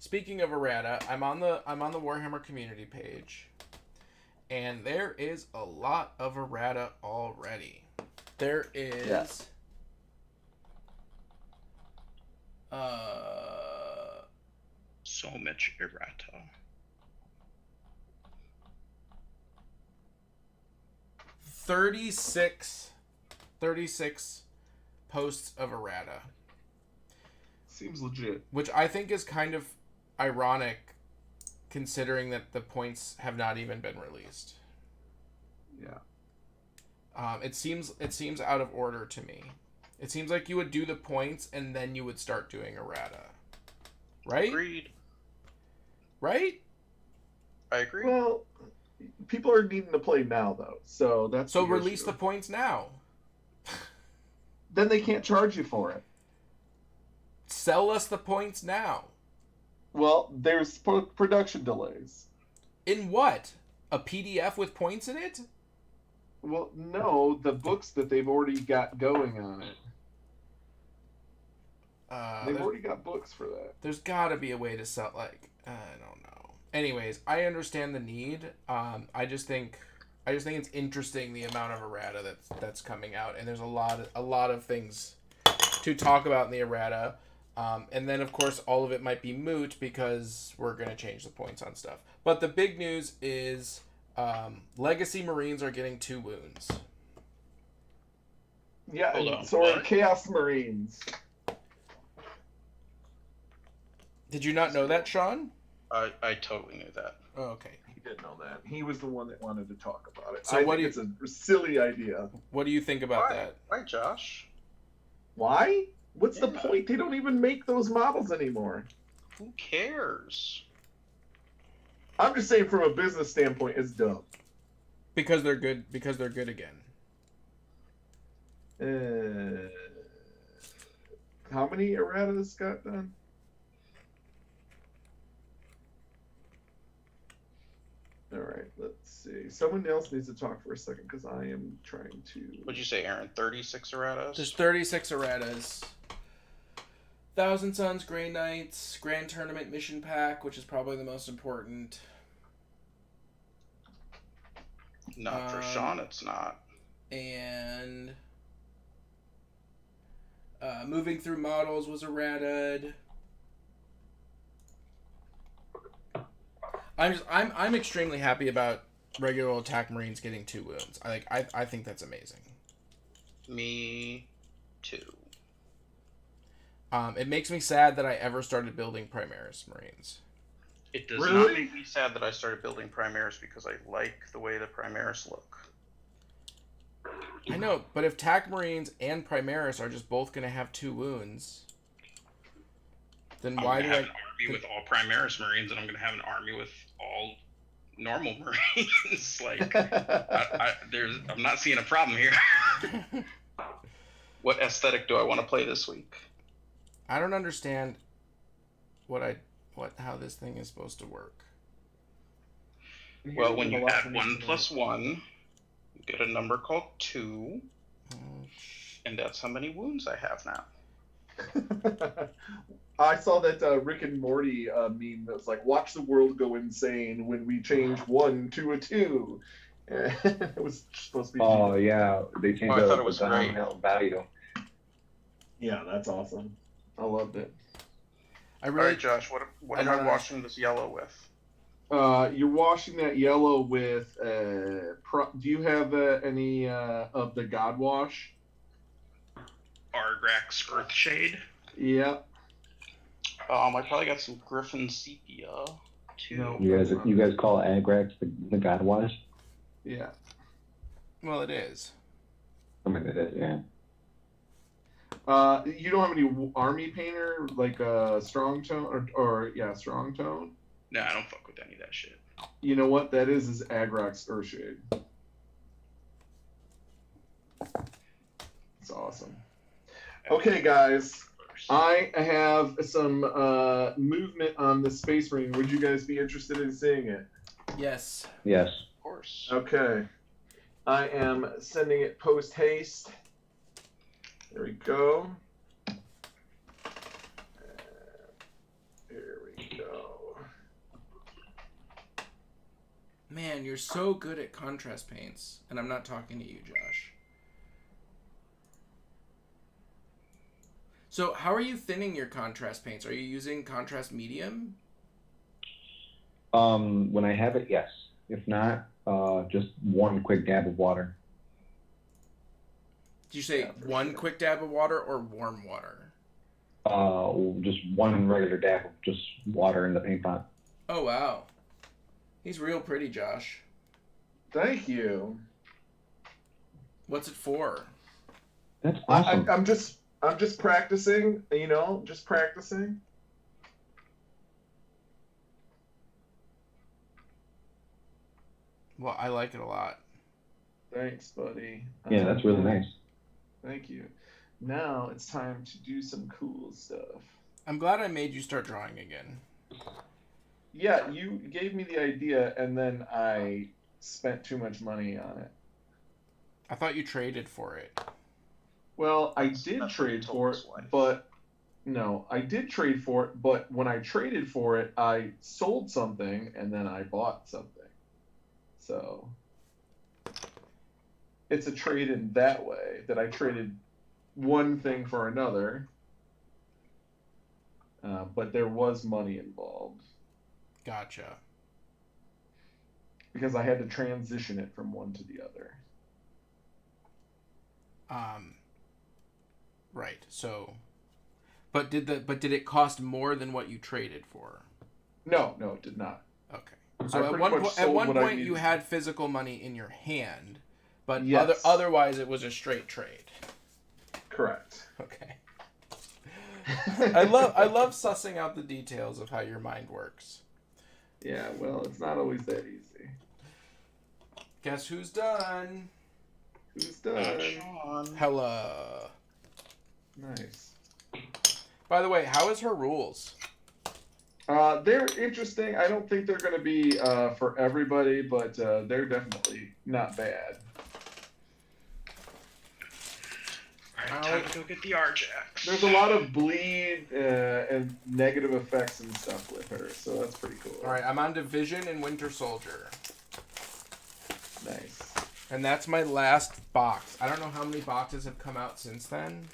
speaking of errata, I'm on the Warhammer community page, and there is a lot of errata already. There is. So much errata. 36 posts of errata. Seems legit. Which I think is kind of ironic, considering that the points have not even been released. Yeah. It seems out of order to me. It seems like you would do the points and then you would start doing errata. Right? Agreed. Right? I agree. Well, people are needing to play now, though, so that's So release the points now. Then they can't charge you for it. Sell us the points now. Well, there's production delays. In what? A PDF with points in it? Well, no, the books that they've already got going on it. They've already got books for that. There's got to be a way to sell, like, I don't know. Anyways, I understand the need. I just think it's interesting the amount of errata that's coming out, and there's a lot of things to talk about in the errata. And then, of course, all of it might be moot because we're going to change the points on stuff. But the big news is Legacy Marines are getting 2 wounds. Yeah, Hold on, so are what? Chaos Marines. Did you not know that, Sean? I totally knew that. Oh, okay. He didn't know that. He was the one that wanted to talk about it. So I what think do it's a silly idea. What do you think about that? Why, Josh? Why? What's the Yeah. point? They don't even make those models anymore. Who cares? I'm just saying from a business standpoint, it's dumb. Because they're good. Because they're good again. How many erratas got done? All right, let's see. Someone else needs to talk for a second because I am trying to. What'd you say, Aaron? 36 erratas? There's 36 erratas. Thousand Suns, Grey Knights, Grand Tournament Mission Pack, which is probably the most important. Not for Sean, it's not. And moving through models was errated. I'm extremely happy about regular attack Marines getting 2 wounds. I think that's amazing. Me too. It makes me sad that I ever started building Primaris Marines. It does Really? not make me sad that I started building Primaris because I like the way the Primaris look. I know, but if TAC Marines and Primaris are just both going to have 2 wounds, then why do have I... an army with all Primaris Marines, and I'm going to have an army with all normal Marines? Like, I'm not seeing a problem here. What aesthetic do I want to play this week? I don't understand how this thing is supposed to work. Well, when you add 1 + 1, you get a number called 2, and that's how many wounds I have now. I saw that Rick and Morty meme that's like, watch the world go insane when we change 1 to a 2. It was supposed to be. Oh yeah, they changed Oh, I thought it the was gun great. value. Yeah, that's awesome. I loved it. I All really right, Josh. What I am I don't washing this yellow with? You're washing that yellow with. Do you have any of the God Wash? Argrax Earthshade. Yeah. I probably got some Griffin Sepia too. No. You guys call Agrax the God Wash? Yeah. well, it is. I mean, it is, yeah. You don't have any army painter like strong tone or strong tone. No, I don't fuck with any of that shit. You know what that is Agrax Earthshade. It's awesome. Okay, guys. I have some movement on the Space Marine. Would you guys be interested in seeing it? Yes. Yes. Of course. Okay. I am sending it post haste. There we go. Here we go. Man, you're so good at contrast paints, and I'm not talking to you, Josh. So, how are you thinning your contrast paints? Are you using contrast medium? When I have it, yes. If not, just one quick dab of water. Did you say Yeah, for one sure. quick dab of water or warm water? Just one regular dab of just water in the paint pot. Oh, wow. He's real pretty, Josh. Thank you. What's it for? That's awesome. I'm just practicing, just practicing. Well, I like it a lot. Thanks, buddy. Yeah, that's really nice. Thank you. Now it's time to do some cool stuff. I'm glad I made you start drawing again. Yeah, you gave me the idea, and then I spent too much money on it. I thought you traded for it. Well, I That's did what trade he told for his it, wife. but no, I did trade for it, but when I traded for it, I sold something and then I bought something. So it's a trade in that way that I traded one thing for another, but there was money involved Gotcha. because I had to transition it from one to the other. Right. So, but did it cost more than what you traded for? No, it did not. Okay. So I at pretty one much at sold one what I point you needed. had physical money in your hand, but Yes. otherwise it was a straight trade. Correct. Okay. I love sussing out the details of how your mind works. Yeah, well, it's not always that easy. Guess who's done? Who's done? Sean. Hella. Nice. By the way, how is her rules? They're interesting. I don't think they're going to be for everybody, but they're definitely not bad. Alright, time to go get the Arjax. There's a lot of bleed and negative effects and stuff with her, so that's pretty cool. All right, I'm on Division and Winter Soldier, Nice. and that's my last box. I don't know how many boxes have come out since then.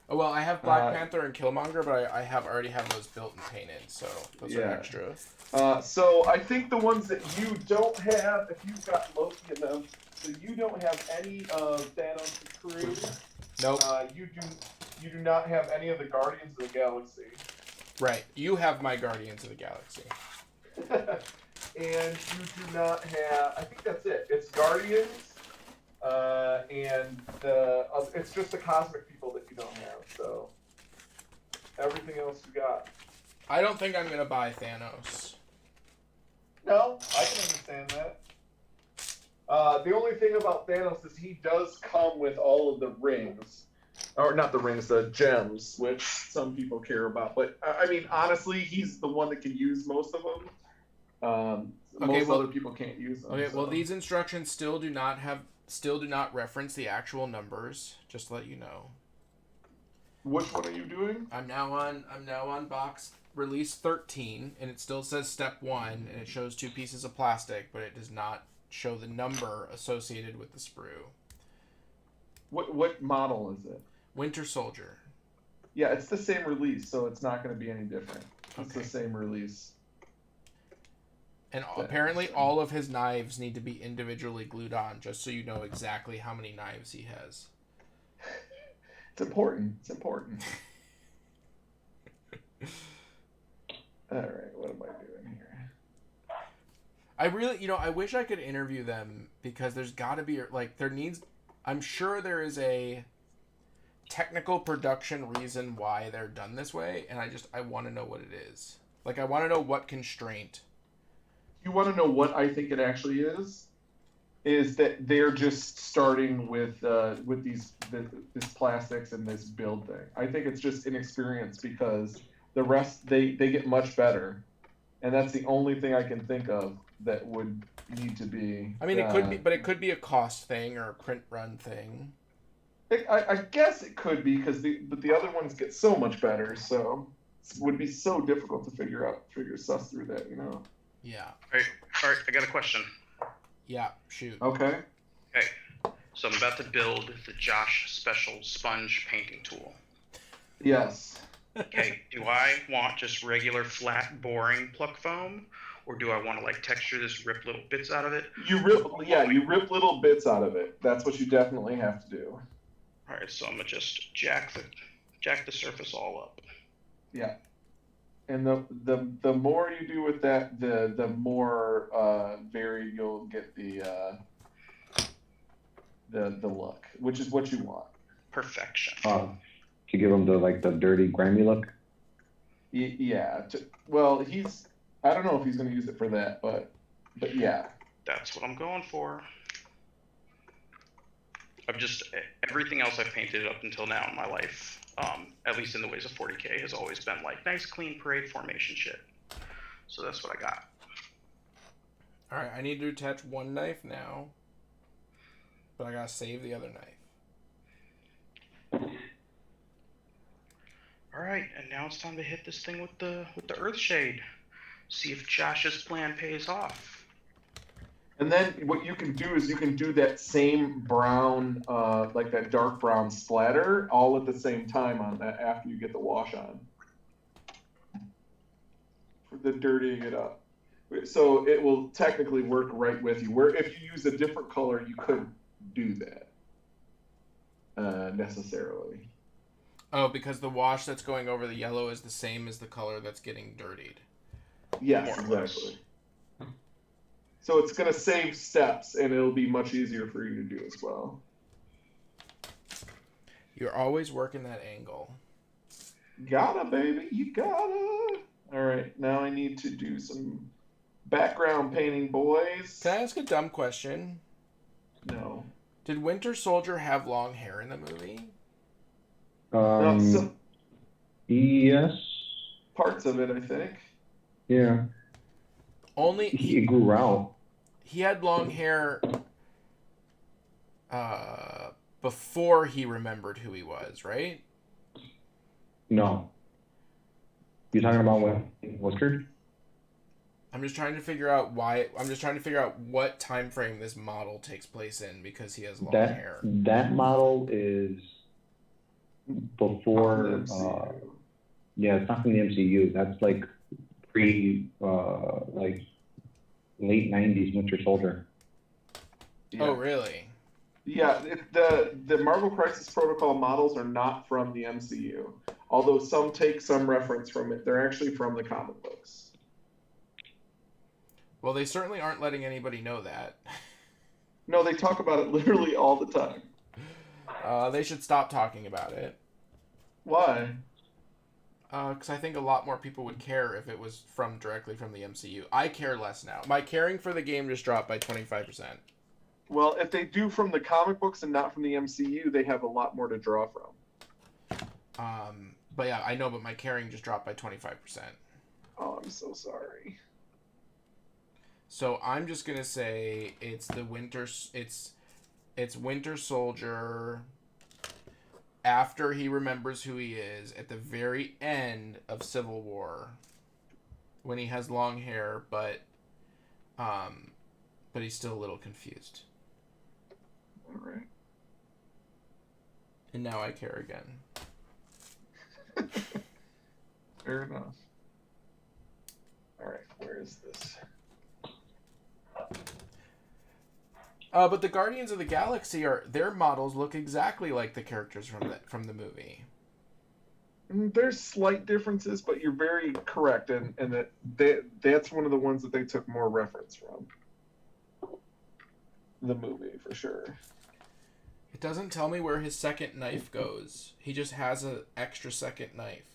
Oh well, I have Black Panther and Killmonger, but I already have those built and painted, so those are Yeah. extra. So I think the ones that you don't have, if you've got Loki in them, so you don't have any of Thanos' crew. Nope. You do not have any of the Guardians of the Galaxy. Right. You have my Guardians of the Galaxy. And you do not have. I think that's it. It's Guardians, and it's just the cosmic people that you don't have. So everything else you got. I don't think I'm gonna buy Thanos. No, I can understand that. The only thing about Thanos is he does come with all of the rings. Or not the rings, the gems, which some people care about. But, I mean, honestly, he's the one that can use most of them. Most other people can't use them. Okay, well so. these instructions still do not reference the actual numbers, just to let you know. Which one are you doing? I'm now on box release 13, and it still says step 1, and it shows 2 pieces of plastic, but it does not show the number associated with the sprue. What model is it? Winter Soldier. Yeah, it's the same release, so it's not going to be any different. It's Okay. the same release. And That apparently makes sense. all of his knives need to be individually glued on, just so you know exactly how many knives he has. It's important. It's important. All right, what am I doing here? I really, I wish I could interview them, because there's got to be, I'm sure there is a technical production reason why they're done this way, and I want to know what it is. Like, I want to know what constraint. You want to know what I think it actually is? Is that they're just starting with this plastics and this build thing. I think it's just inexperience, because the rest they get much better, and that's the only thing I can think of that would need to be. I mean, it could be, but it could be a cost thing or a print run thing. I guess it could be, because the other ones get so much better, so it would be so difficult to figure suss through that, Yeah. All right, I got a question. Yeah, shoot. Okay. Okay, so I'm about to build the Josh Special Sponge Painting Tool. Yes. Okay, do I want just regular flat, boring pluck foam, or do I want to texture this, rip little bits out of it? You rip little bits out of it. That's what you definitely have to do. All right, so I'm gonna just jack the surface all up. Yeah. And the more you do with that, the more varied you'll get the look, which is what you want. Perfection. To give him the dirty, grimy look. Yeah. Well, I don't know if he's going to use it for that, but yeah. That's what I'm going for. Everything else I've painted up until now in my life, at least in the ways of 40K, has always been nice, clean parade formation shit. So that's what I got. All right, I need to attach one knife now, but I gotta save the other knife. All right, and now it's time to hit this thing with the Earthshade. See if Josh's plan pays off. And then what you can do is you can do that same brown, that dark brown splatter, all at the same time on that after you get the wash on. For the dirtying it up. So it will technically work right with you. Where if you use a different color, you couldn't do that necessarily. Oh, because the wash that's going over the yellow is the same as the color that's getting dirtied. Yes, More or less. exactly. So it's going to save steps, and it'll be much easier for you to do as well. You're always working that angle. Gotta, baby. You gotta. All right, now I need to do some background painting, boys. Can I ask a dumb question? No. Did Winter Soldier have long hair in the movie? No, some Yes. parts of it, I think. Yeah. Only He grew out. he had long hair before he remembered who he was, right? No. You talking about Western? I'm just trying to figure out what time frame this model takes place in, because he has long hair. That model is before. From the MCU. Yeah, it's not from the MCU. That's pre, late '90s Winter Soldier. Yeah. Oh, really? Yeah, the Marvel Crisis Protocol models are not from the MCU, although some take some reference from it. They're actually from the comic books. Well, they certainly aren't letting anybody know that. No, they talk about it literally all the time. They should stop talking about it. Why? Because I think a lot more people would care if it was directly from the MCU. I care less now. My caring for the game just dropped by 25%. Well, if they do from the comic books and not from the MCU, they have a lot more to draw from. But yeah, I know, but my caring just dropped by 25%. Oh, I'm so sorry. So I'm just gonna say it's Winter Soldier after he remembers who he is at the very end of Civil War, when he has long hair, but but he's still a little confused. All right. And now I care again. Fair enough. All right, where is this? But the Guardians of the Galaxy their models look exactly like the characters from the movie. There's slight differences, but you're very correct, and that's one of the ones that they took more reference from. The movie, for sure. It doesn't tell me where his second knife goes. He just has an extra second knife.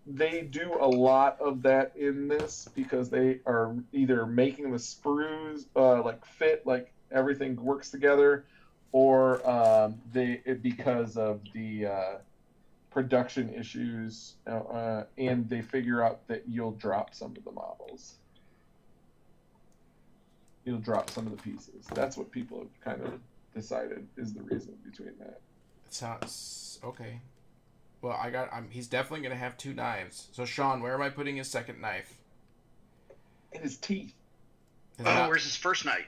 They do a lot of that in this because they are either making the sprues like fit, like everything works together, or because of the production issues, and they figure out that you'll drop some of the models. You'll drop some of the pieces. That's what people have kind of decided is the reason between that. It sounds okay. Well, he's definitely gonna have two knives. So Sean, where am I putting his second knife? In his teeth. Where's his first knife?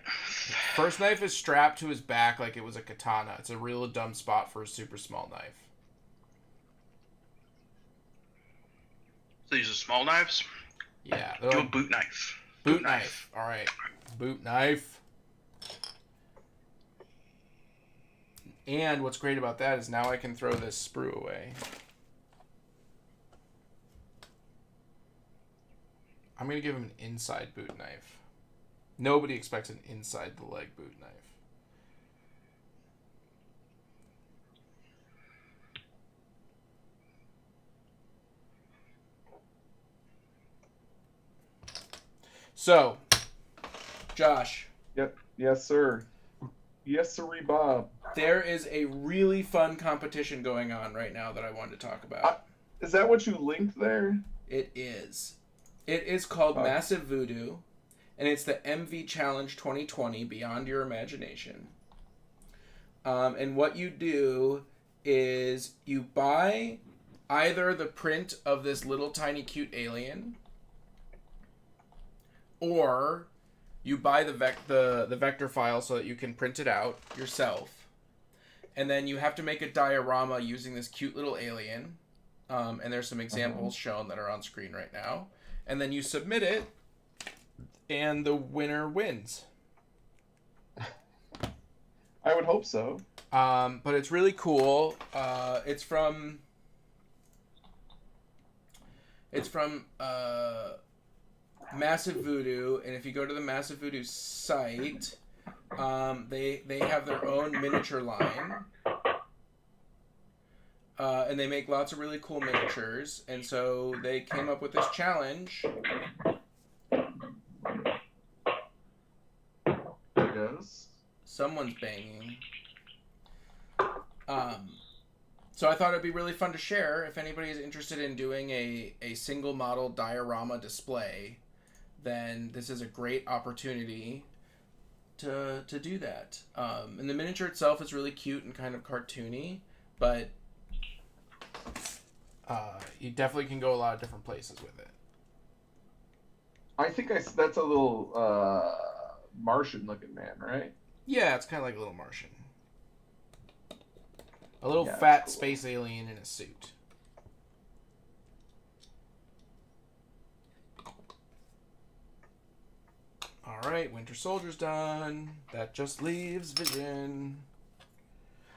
First knife is strapped to his back like it was a katana. It's a real dumb spot for a super small knife. So these are small knives? Yeah. Do a boot knife. Boot knife. All right. Boot knife. And what's great about that is now I can throw this sprue away. I'm going to give him an inside boot knife. Nobody expects an inside the leg boot knife. So, Josh. Yep. Yes, sir. Yes, sir, Bob. There is a really fun competition going on right now that I wanted to talk about. Is that what you linked there? It is. It is called Massive Voodoo, and it's the MV Challenge 2020 Beyond Your Imagination. And what you do is you buy either the print of this little tiny cute alien, or you buy the vector file so that you can print it out yourself. And then you have to make a diorama using this cute little alien. And there's some examples shown that are on screen right now. And then you submit it, and the winner wins. I would hope so. But it's really cool. It's from Massive Voodoo, and if you go to the Massive Voodoo site, they have their own miniature line, and they make lots of really cool miniatures. And so they came up with this challenge. Yes. Someone's banging. So I thought it'd be really fun to share. If anybody is interested in doing a single model diorama display, then this is a great opportunity to do that. And the miniature itself is really cute and kind of cartoony, but you definitely can go a lot of different places with it. I think that's a little Martian-looking man, right? Yeah, it's kind of like a little Martian. A little Yeah, fat cool. space alien in a suit. Alright, Winter Soldier's done. That just leaves Vision.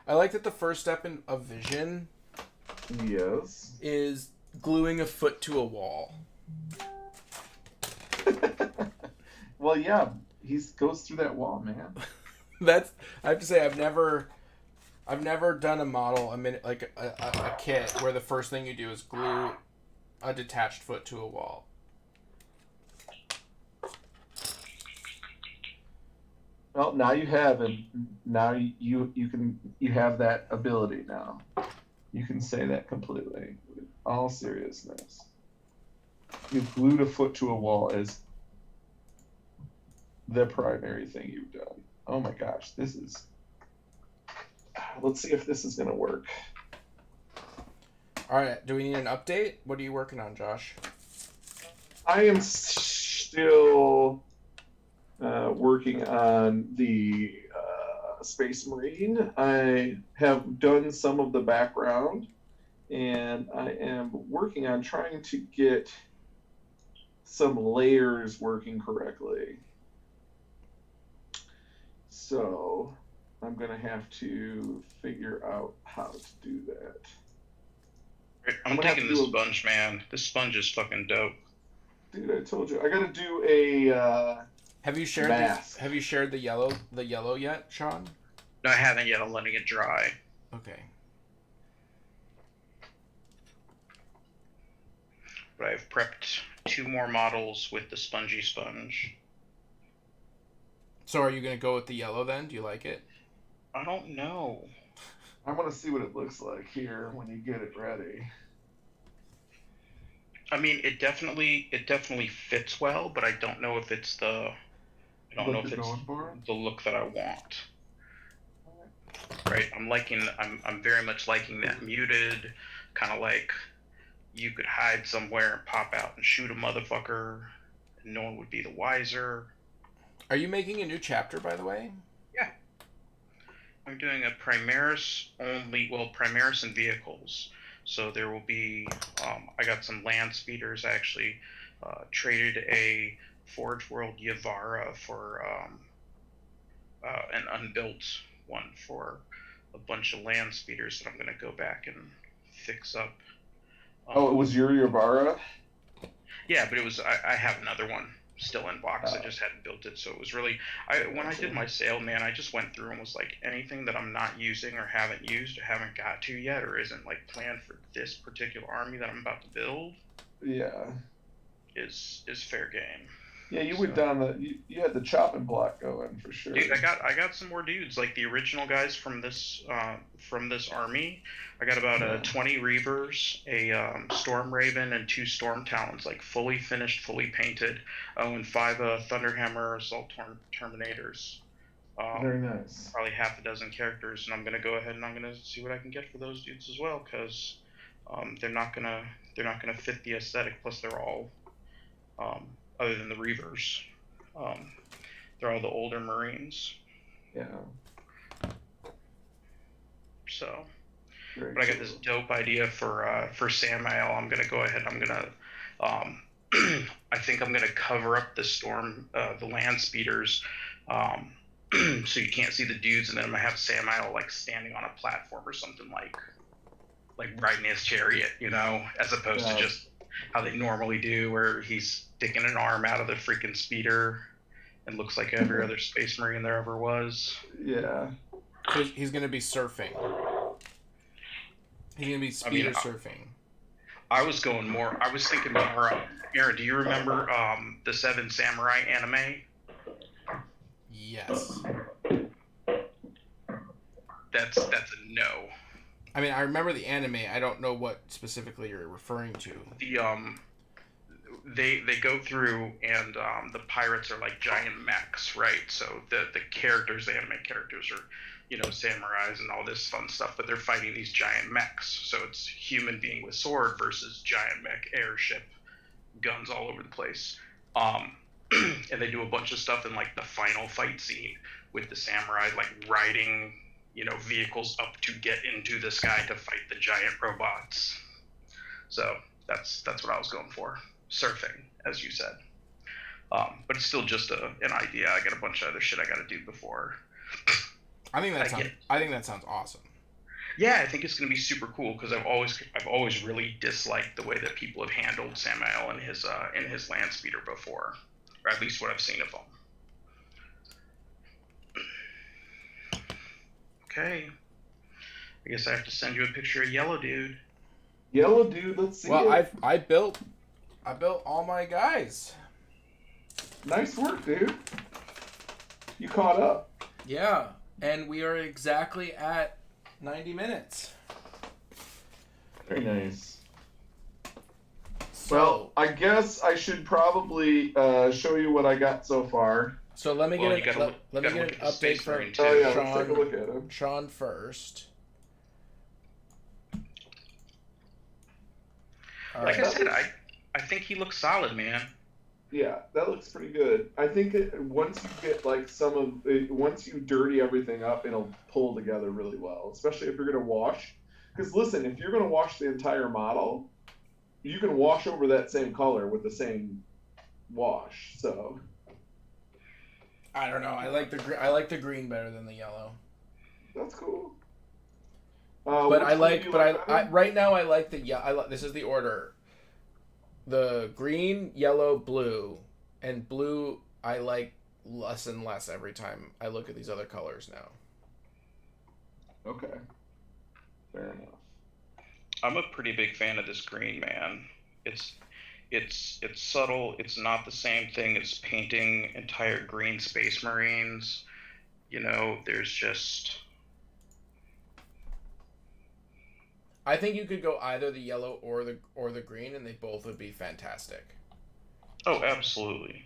I like that the first step of Vision Yes. is gluing a foot to a wall. Well, yeah, he goes through that wall, man. I have to say, I've never done a model, a kit where the first thing you do is glue a detached foot to a wall. Well, now you have, and now you have that ability now. You can say that completely, with all seriousness. You've glued a foot to a wall as the primary thing you've done. Oh my gosh, this is. Let's see if this is gonna work. All right, do we need an update? What are you working on, Josh? I am still. working on the Space Marine. I have done some of the background, and I am working on trying to get some layers working correctly. So I'm going to have to figure out how to do that. I'm gonna have taking to this do a- sponge, man. This sponge is fucking dope. Dude, I told you. I got to do a... Have you shared Mask. Have you shared the yellow yet, Sean? No, I haven't yet. I'm letting it dry. Okay. But I've prepped 2 more models with the spongy sponge. So are you gonna go with the yellow then? Do you like it? I don't know. I want to see what it looks like here when you get it ready. I mean, it definitely fits well, but I don't know if it's the Look you're going for? the look that I want. Right? I'm very much liking that muted, kind of like you could hide somewhere and pop out and shoot a motherfucker, and no one would be the wiser. Are you making a new chapter, by the way? I'm doing a Primaris only, Primaris and vehicles. So there will be, I got some land speeders. I actually traded a Forge World Yavara for an unbuilt one for a bunch of land speeders that I'm going to go back and fix up. Oh, it was your Yavara? Yeah, but it was, I have another one still in box. I just hadn't built it. So it was really, when I did my sale, man, I just went through and was like, anything that I'm not using or haven't used or haven't got to yet or isn't like planned for this particular army that I'm about to build, Yeah. is fair game. Yeah, you went down you had the chopping block going for sure. Dude, I got some more dudes, like the original guys from this army. I got about 20 Reavers, a Storm Raven, and 2 Storm Talons, like fully finished, fully painted. Oh, and 5 Thunderhammer Assault Terminators. Very nice. Probably half a dozen characters, and I'm gonna go ahead and I'm gonna see what I can get for those dudes as well, because they're not gonna fit the aesthetic. Plus, they're all other than the Reavers, they're all the older Marines. Yeah. So, Very but I got cool. this dope idea for Samael. I'm gonna go ahead. I'm gonna, I think I'm gonna cover up the storm, the land speeders, so you can't see the dudes, and then I'm gonna have Samael like standing on a platform or something like riding his chariot, you know, as opposed to just how they normally do, where he's sticking an arm out of the freaking speeder and looks like every other Space Marine there ever was. Yeah. So he's gonna be surfing. He's gonna be speeder surfing. I was thinking more. Aaron, do you remember the Seven Samurai anime? Yes. That's a no. I mean, I remember the anime. I don't know what specifically you're referring to. The they go through and the pirates are like giant mechs, right? So the characters, the anime characters are, you know, samurais and all this fun stuff, but they're fighting these giant mechs. So it's human being with sword versus giant mech airship, guns all over the place. And they do a bunch of stuff in like the final fight scene with the samurai like riding, you know, vehicles up to get into the sky to fight the giant robots. So that's what I was going for. Surfing, as you said. But it's still just an idea. I got a bunch of other shit I got to do before. I think that sounds awesome. Yeah, I think it's going to be super cool because I've always really disliked the way that people have handled Samael and his land speeder before, or at least what I've seen of him. Okay, I guess I have to send you a picture of Yellow Dude. Yellow Dude, let's see. Well, it. I built all my guys. Nice work, dude. You caught up. Yeah, and we are exactly at 90 minutes. Very nice. So, Well, I guess I should probably show you what I got so far. so let me Well, get you gotta let me look get at an the update Space from Marine too. Oh yeah, let's take a Sean. look at him. Sean first. All Like right. I said, I think he looks solid, man. Yeah, that looks pretty good. I think once you get like once you dirty everything up, it'll pull together really well, especially if you're going to wash. Because listen, if you're going to wash the entire model, you can wash over that same color with the same wash. So I don't know. I like the green better than the yellow. that's cool. But I like, but I better? right now I like this is the order. The green, yellow, blue, and blue I like less and less every time I look at these other colors now. Okay, fair enough. I'm a pretty big fan of this green, man. It's subtle. It's not the same thing as painting entire green space marines. You know, there's just I think you could go either the yellow or the green, and they both would be fantastic. oh, absolutely.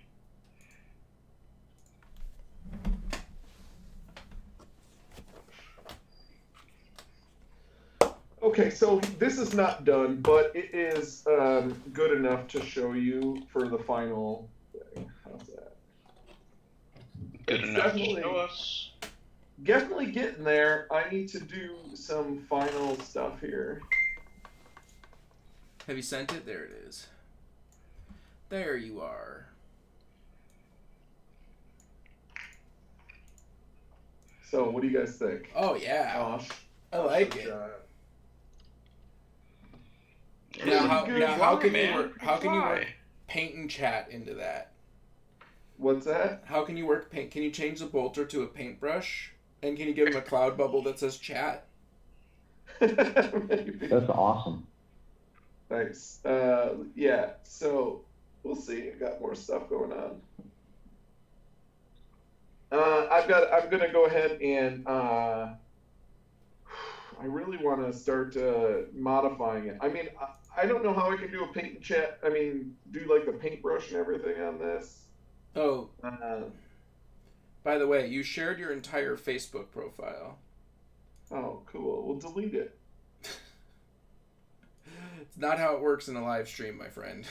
Okay, so this is not done, but it is good enough to show you for the final thing. How's that? Good It's enough to definitely- show us. Definitely getting there. I need to do some final stuff here. Have you sent it? There it is. There you are. So, what do you guys think? Oh yeah, Josh? I like it. It's Now a how good now how try, can man. you work how can you Try. work paint and chat into that? What's that? How can you work paint? Can you change the bolter to a paintbrush? And can you give him a cloud bubble that says chat? Maybe. That's awesome. Thanks. Yeah, so we'll see. I got more stuff going on. I'm gonna go ahead and I really want to start modifying it. I mean, I don't know how I can do a paint and chat. I mean, do like the paintbrush and everything on this. Oh, by the way, you shared your entire Facebook profile. Oh, cool. We'll delete it. It's not how it works in a live stream, my friend.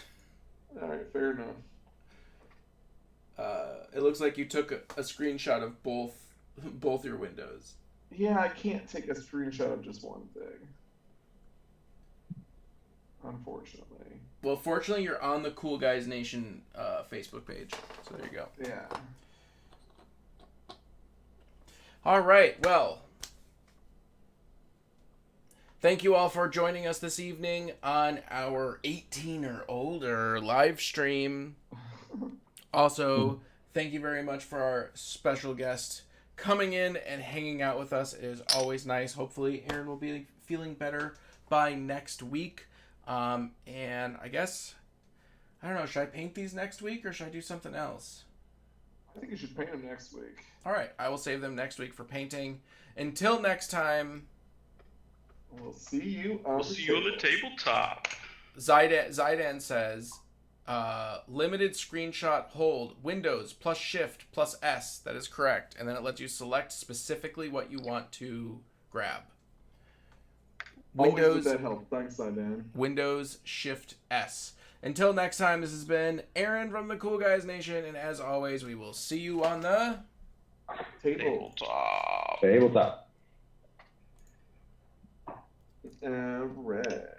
All right, fair enough. It looks like you took a screenshot of both your windows. Yeah, I can't take a screenshot of just one thing. Unfortunately. Well, fortunately, you're on the Cool Guys Nation Facebook page, so there you go. Yeah. All right, well, thank you all for joining us this evening on our 18 or older live stream. Also, thank you very much for our special guest coming in and hanging out with us. It is always nice. Hopefully, Aaron will be feeling better by next week. And I guess, I don't know, should I paint these next week or should I do something else? I think you should paint them next week. All right, I will save them next week for painting. Until next time, We'll see you on We'll see you on the tabletop. Zaidan says, limited screenshot hold, Windows plus Shift plus S. That is correct. And then it lets you select specifically what you want to grab. Always with that help. Thanks, Dan. Windows Shift S. Until next time, this has been Aaron from the Cool Guys Nation. And as always, we will see you on the Tabletop. Tabletop. Red.